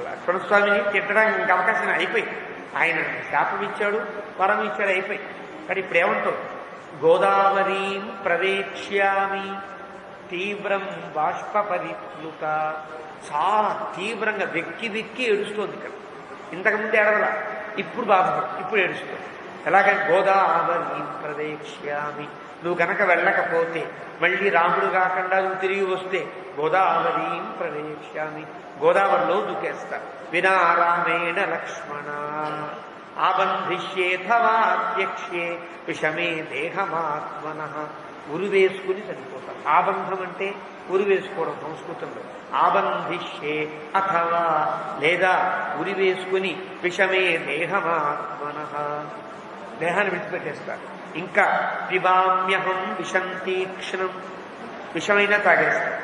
లక్ష్మణస్వామిని తిట్టడానికి ఇంక అవకాశం అయిపోయింది. ఆయన శాపం ఇచ్చాడు, వరం ఇచ్చాడు, అయిపోయి. కానీ ఇప్పుడు ఏమంటావు? గోదావరీం ప్రవేక్ష్యామి తీవ్రం బాష్ప పరిప్లుత, చాలా తీవ్రంగా వెక్కి వెక్కి ఏడుస్తోంది ఇక్కడ. ఇంతకుముందు ఏడవలా, ఇప్పుడు బాధపడు, ఇప్పుడు ఏడుస్తుంది. ఎలాగని గోదావరీం ప్రవేక్ష్యామి, నువ్వు కనుక వెళ్ళకపోతే మళ్ళీ రాముడు కాకుండా నువ్వు తిరిగి వస్తే గోదావరీం ప్రవేక్ష్యామి, గోదావరిలో దూకేస్తా. వినారామేణ లక్ష్మణ ఆబంధిష్యేథవాధ్యక్షే విషమే దేహమాత్మన, ఉరి వేసుకుని చనిపోతాం. ఆబంధం అంటే ఉరి వేసుకోవడం సంస్కృతంలో. ఆబంధిష్యే అథవా, లేదా ఉరి వేసుకుని విషమే దేహమాత్మన, దేహాన్ని విడిచిపెట్టేస్తారు. ఇంకా పిబామ్యహం విషం తీక్ష్ణం, విషమైనా తాగేస్తారు.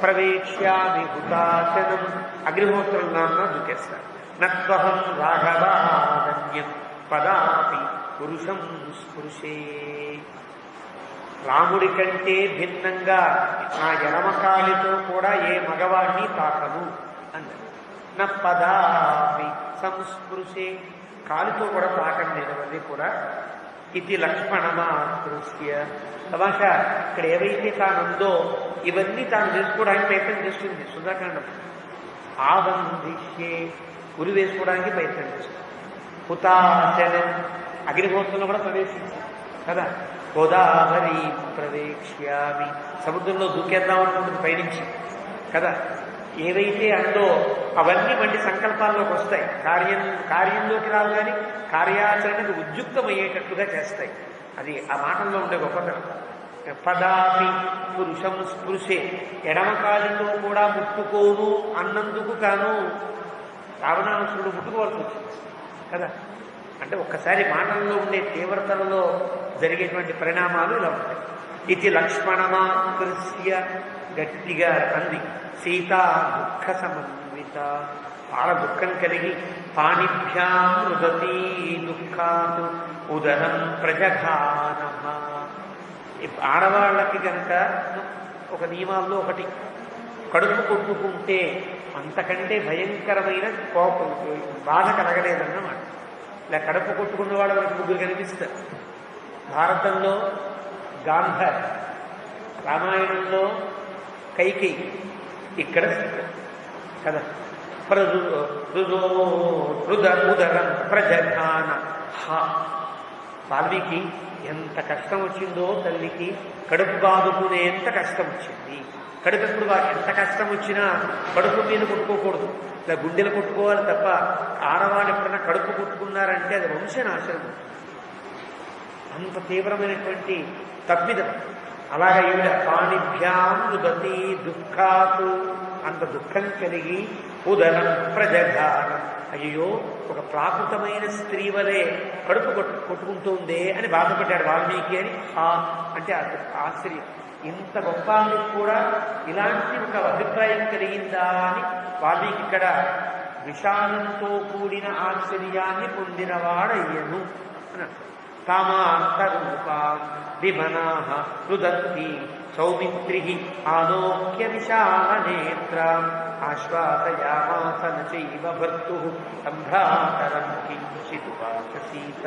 ప్రవేక్ష్యామి హుతాశనం, అగ్నిహోత్రం నాన్న దూకేస్తారు. నత్వహం రాఘవాదన్యం పదాపి పురుషం స్పృశే, రాముడి కంటే భిన్నంగా నా ఎడమకాలితో కూడా ఏ మగవాడిని తాకను అన్నారు. నా పదాపి సంస్పృశే, కాలితో కూడా తాకండి నేనవన్నీ కూడా. ఇది లక్ష్మణమాతృస్య. తమాషా, ఇక్కడ ఏవైతే తానుందో ఇవన్నీ తాను చేసుకోవడానికి ప్రయత్నం చేస్తుంది సుందరకాండం. ఆబంధిష్యే, ఉరి వేసుకోవడానికి ప్రయత్నం చేస్తుంది. హుతాశనం, అగ్నిహోత్రంలో కూడా ప్రవేశించింది కదా. గోదావరి ప్రవేక్ష్యామి, సముద్రంలో దూకేద్దాం అనుకుంటుంది పైనుంచి కదా. ఏవైతే అందో అవన్నీ మళ్ళీ సంకల్పాల్లోకి వస్తాయి. కార్యంలోకి రావు, కానీ కార్యాచరణకు ఉద్యుక్తమయ్యేటట్లుగా చేస్తాయి. అది ఆ మాటల్లో ఉండే గొప్పతనం. పదాపి పురుషం స్పృశే, ఎడమ కాలితో కూడా ముట్టుకోను అన్నందుకు కాను రావణాసురుడు ముట్టుకోవాల్సి వచ్చింది కదా. అంటే ఒక్కసారి మాటల్లో ఉండే తీవ్రతలలో జరిగేటువంటి పరిణామాలు ఇలా ఉంటాయి. ఇది లక్ష్మణమాకృష్య, గట్టిగా అంది సీత దుఃఖ సమన్విత, చాలా దుఃఖం కలిగి పాణిభ్యాం రుదతి దుఃఖాత్ ఉదరం ప్రజఘానః. ఆడవాళ్ళకి కనుక ఒక నియమాల్లో ఒకటి, కడుపు కొట్టుకుంటే అంతకంటే భయంకరమైన కోపం బాధ కలగలేదన్నమాట. ఇలా కడుపు కొట్టుకున్న వాళ్ళు మనకి ముగ్గురు కనిపిస్తారు. భారతంలో గాంధారి, రామాయణంలో కైకేయి, ఇక్కడ కదా. ఉదరం ప్రజఘాన. వాల్మీకి ఎంత కష్టం వచ్చిందో తల్లికి, కడుపు బాదుకునేంత కష్టం వచ్చింది. కడుపు ఎప్పుడు ఎంత కష్టం వచ్చినా కడుపు మీద కొట్టుకోకూడదు, ఇలా గుండెలు కొట్టుకోవాలి తప్ప. ఆడవాళ్ళు ఎప్పుడైనా కడుపు కొట్టుకున్నారంటే అది వంశనాశనం, అంత తీవ్రమైనటువంటి తప్పిదం. అలాగే ఈవిడ పాణిభ్యాం రుదతి దుఃఖాతు, అంత దుఃఖం కలిగి ఉదరం ప్రజఘానం, అయ్యో ఒక ప్రాకృతమైన స్త్రీ వలె కడుపు కొట్టుకుంటుందే అని బాధపడ్డాడు వాల్మీకి. అని అంటే ఆశ్చర్యం, ఇంత గొప్ప కూడా ఇలాంటి ఒక అభిప్రాయం కలిగిందా అని వాల్మీకి ఇక్కడ విషాదంతో కూడిన ఆశ్చర్యాన్ని పొందినవాడయ్యను అని. కామాంతరూపా విమనాః రుదంతి సౌమిత్రి ఆలోక్య విశాలనేత్ర ఆశ్వాసయామాస నచైవ భర్తుః సంభ్రాతరం కించిదువాచ సీత.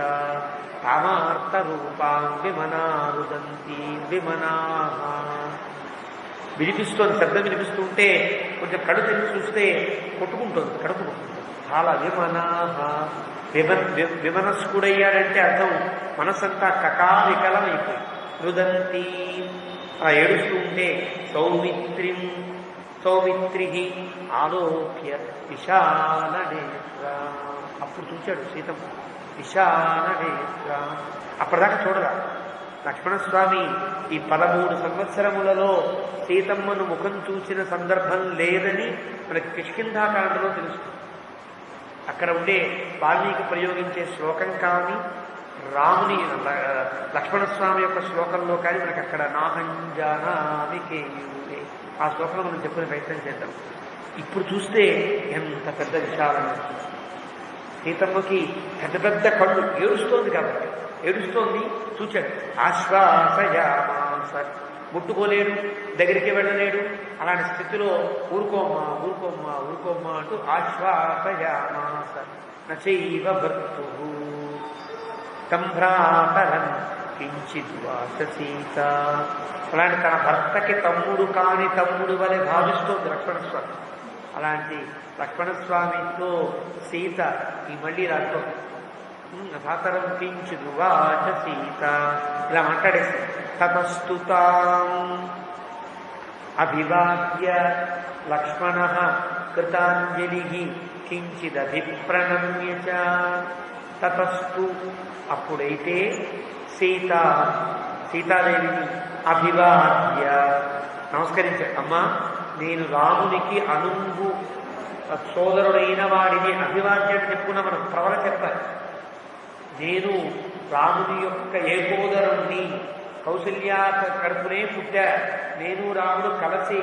కామార్తరూపాం విమనా రుదంతి విమనాః. వినిపిస్తోంది, శబ్దం వినిపిస్తుంటే కొంచెం కడు తెరిచి చూస్తే కొట్టుకుంటుంది, కడుపు కొట్టుకుంటుంది చాలా. విమనాః, విమనస్కుడయ్యాడంటే అర్థం మనసంతా కకావికలం అయిపోయి. రుదంతి, అలా ఏడుస్తూ ఉంటే సౌమిత్రి ఆలోక్య విశాలనేత్ర. అప్పుడు చూశాడు సీతమ్మ విశాలనేత్ర. అప్పటిదాకా చూడగా లక్ష్మణస్వామి ఈ 13 సంవత్సరములలో సీతమ్మను ముఖం చూసిన సందర్భం లేదని మనకి కిష్కింధాకాండలో తెలుస్తుంది. అక్కడ ఉండే వాల్మీకి ప్రయోగించే శ్లోకం కానీ, రాముని లక్ష్మణస్వామి యొక్క శ్లోకంలో కానీ మనకి అక్కడ నాహంజానామి కేయుడే ఆ శ్లోకంలో మనం చెప్పుకునే ప్రయత్నం చేద్దాం. ఇప్పుడు చూస్తే ఎంత పెద్ద విశాలం. సీతమ్మకి పెద్ద పెద్ద కళ్ళు, ఏడుస్తోంది కాబట్టి ఏడుస్తోంది. చూచాడు, ఆశ్వాసయామాస, ముట్టుకోలేడు, దగ్గరికి వెళ్ళలేడు. అలాంటి స్థితిలో ఊరుకోమ్మా ఊరుకోమ్మా ఊరుకోమ్మా అంటూ ఆశ్వాసయామాస నచైవ భర్తుః సంభ్రాతరం కించిద్వాచ సీత. అలాంటి తన భర్తకి తమ్ముడు కాని తమ్ముడు వలె భావిస్తోంది లక్ష్మణస్వామి. అలాంటి లక్ష్మణస్వామితో సీత ఈ మళ్ళీ రాతో భాతరం కించిద్వాచ సీత ఇలా మాట్లాడేసి తతస్తుతాం అభివాద్య లక్ష్మణః కృతాంజలిః కించిదభిప్రణమ్య చ. తతస్తు, అప్పుడైతే సీతాదేవిని అభివాద్య నమస్కరించాడు. అమ్మా, నేను రామునికి అనుంగు సోదరుడైన వాడిని అభివాద్యం చెప్పుకున్న మనం ప్రవర చెప్పాలి. నేను రాముని యొక్క ఏకోదరుణ్ణి, కౌసల్యా కడుపునే పుట్టా, నేను రాముడు కలిసి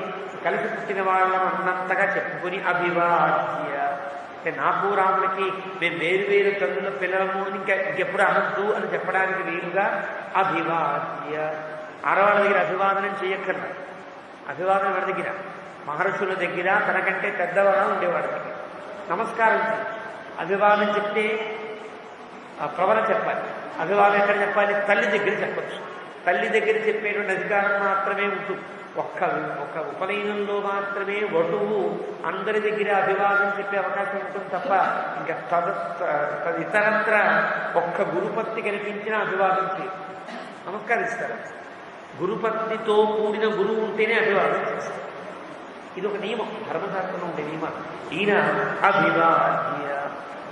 పుట్టిన వాళ్ళం అన్నంతగా చెప్పుకుని అభివాద్య. అంటే నాకు రాముడికి మేము వేరు వేరు తల్లుల పిల్లలము అని ఇంకెప్పుడు అనద్దు అని చెప్పడానికి వీలుగా అభివాద్య. ఆడవాళ్ళ దగ్గర అభివాదనం చేయక్కర్లా. అభివాదనం ఎవరి దగ్గర? మహర్షుల దగ్గర, తనకంటే పెద్దవాడు ఉండేవాడి దగ్గర నమస్కారం చేయాలి. అభివాదం చెప్తే ప్రవర చెప్పాలి. అభివాదం ఎక్కడ చెప్పాలి? తల్లి దగ్గర చెప్పచ్చు. తల్లి దగ్గర చెప్పేటువంటి అధికారం మాత్రమే ఉంటుంది. ఒక్క ఉపనయనంలో మాత్రమే వటువు అందరి దగ్గర అభివాదం చెప్పే అవకాశం ఉంటుంది తప్ప ఇంకా ఇతరత్ర ఒక్క గురుపత్తి కనిపించిన అభివాదం చేయాలి, నమస్కరిస్తారు. గురుపత్నితో కూడిన గురువు ఉంటేనే అభివాదం చేస్తారు. ఇది ఒక నియమం, ధర్మశాస్త్రంలో ఉండే నియమం. ఈయన అభివాద్య,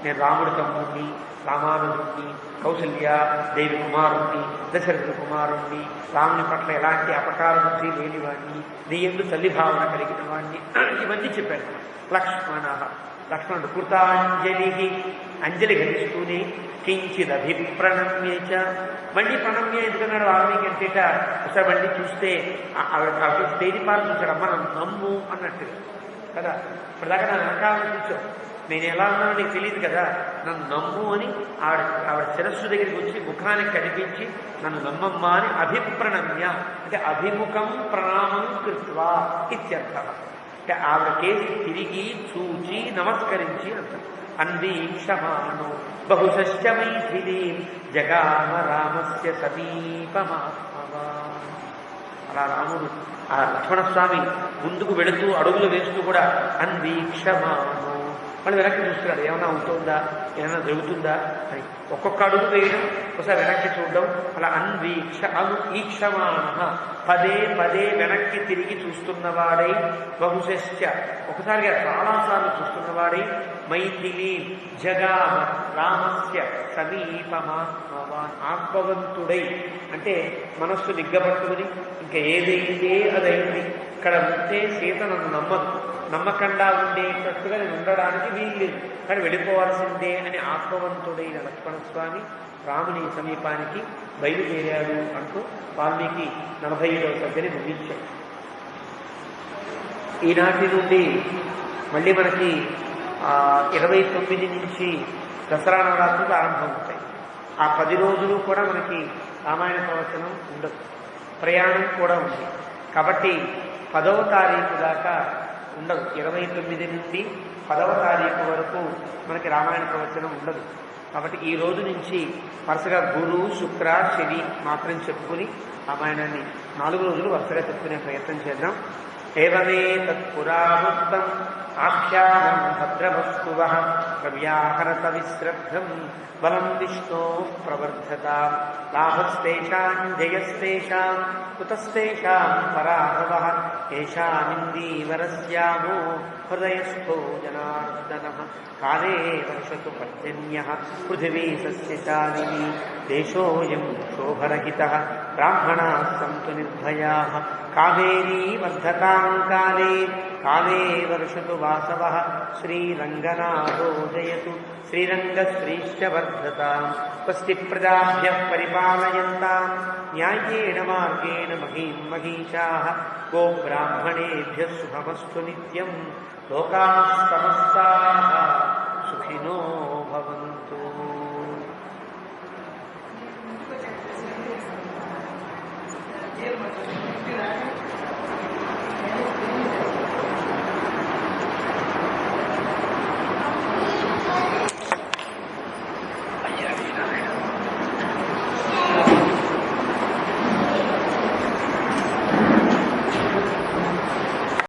నేను రాముడి తమ్ముడిని, రామానుజుడిని, కౌసల్య దేవి కుమారుణ్ణి, దశరథుడి కుమారుణ్ణి, రాముని పట్ల ఎలాంటి అపకార బుద్ధి లేనివాడిని, నీ యందు తల్లి భావన కలిగిన వాడిని, ఇవన్నీ చెప్పాడు. లక్ష్మణ, లక్ష్మణుడు కృతాంజలి, అంజలి ఘటిస్తూనే కించిదభిప్రణమ్యేచ, మళ్ళీ ప్రణమ్య ఎందుకన్నాడు వాల్మీకి అంటేట, ఒకసారి మళ్ళీ చూస్తే ఆవిడ తేలిపాలు చూశాడు, అమ్మ నన్ను నమ్ము అన్నట్టుగా కదా. ఇప్పటిదాకా నన్ను వెనకాలని చూసావు, నేను ఎలా ఉన్నానో నీకు తెలియదు కదా, నన్ను నమ్ము అని ఆవిడ శిరస్సు దగ్గరికి వచ్చి ముఖానికి కనిపించి నన్ను నమ్మమ్మా అని అభిప్రణమ్య, అంటే అభిముఖం ప్రణామం కృత్వా ఇత్యర్థ, అంటే ఆవిడ కేసి తిరిగి చూచి నమస్కరించి అంటారు. అన్వీక్షమాణో బహుశశ్చ మైథిలీం జగామ రామస్య సమీపమాత్మవా. అలా రాముడు ఆ లక్ష్మణస్వామి ముందుకు వెళుతూ అడుగులు వేస్తూ కూడా అన్వీక్షమాణో, మళ్ళీ వెనక్కి చూస్తున్నాడు, ఏమైనా అవుతుందా, ఏమైనా జరుగుతుందా అని. ఒక్కొక్క అడుగు వేయడం, ఒకసారి వెనక్కి చూడడం, అలా ఈక్షమాణ, పదే పదే వెనక్కి తిరిగి చూస్తున్నవాడై, బహుశశ్చ ఒకసారిగా చాలాసార్లు చూస్తున్నవాడై, మైథిలి జగామ రామస్య సమీపమాత్మవాన్, ఆత్మవంతుడై అంటే మనస్సు నిగ్గబట్టుకుని ఇంకా ఏదైతే అదైంది, ఇక్కడ ఉంటే సీత నన్ను నమ్మదు, నమ్మకండా ఉండేటట్టుగా నేను ఉండడానికి వీల్లేదు, కానీ వెళ్ళిపోవాల్సిందే అని ఆత్మవంతుడైన లక్ష్మణస్వామి రాముని సమీపానికి బయలుదేరాడు అంటూ వాల్మీకి 45వ సర్గని ముగించాడు. ఈనాటి నుండి మళ్ళీ మనకి 29 నుంచి దసరా నవరాత్రులు ఆరంభమవుతాయి. ఆ 10 రోజులు కూడా మనకి రామాయణ ప్రవచనం ఉండదు, ప్రయాణం కూడా ఉంది. కాబట్టి 10వ తారీఖు దాకా ఉండదు. 29 నుండి 10వ తారీఖు వరకు మనకి రామాయణ ప్రవచనం ఉండదు. కాబట్టి ఈ రోజు నుంచి వరుసగా గురు, శుక్ర, శని మాత్రం చెప్పుకుని రామాయణాన్ని 4 రోజులు వరుసగా చెప్పుకునే ప్రయత్నం చేద్దాం. ఏవమే తత్పురావృత్తం ఆఖ్యానం భద్రవస్తువః ప్రవ్యాహరత విశ్రద్ధం బలం విష్ణో ప్రవర్ధతాం లాభస్తేషాం జయస్తేషాం కుతస్తేషాం పరాభవః ఏషామిందీవరస్యామో హృదయస్థో జనార్దనః కాలే వర్షతు పర్జన్యః పృథివీ సస్యశాలినీ దేశోऽयं శోభరహితః బ్రాహ్మణాः సంతు నిర్భయాः కావేరీ వర్ధతాం కాలే కాలే వర్షతు వాసవః శ్రీరంగనాథో జయతు శ్రీరంగశ్రీశ్చ వర్ధతాం స్వస్తి ప్రజాభ్యః పరిపాలయంతాం న్యాయేన మార్గేణ మహీం మహీషాః గోబ్రాహ్మణేభ్యः శుభమస్తు నిత్యం లోకాः సమస్తాః సుఖినో భవంతు.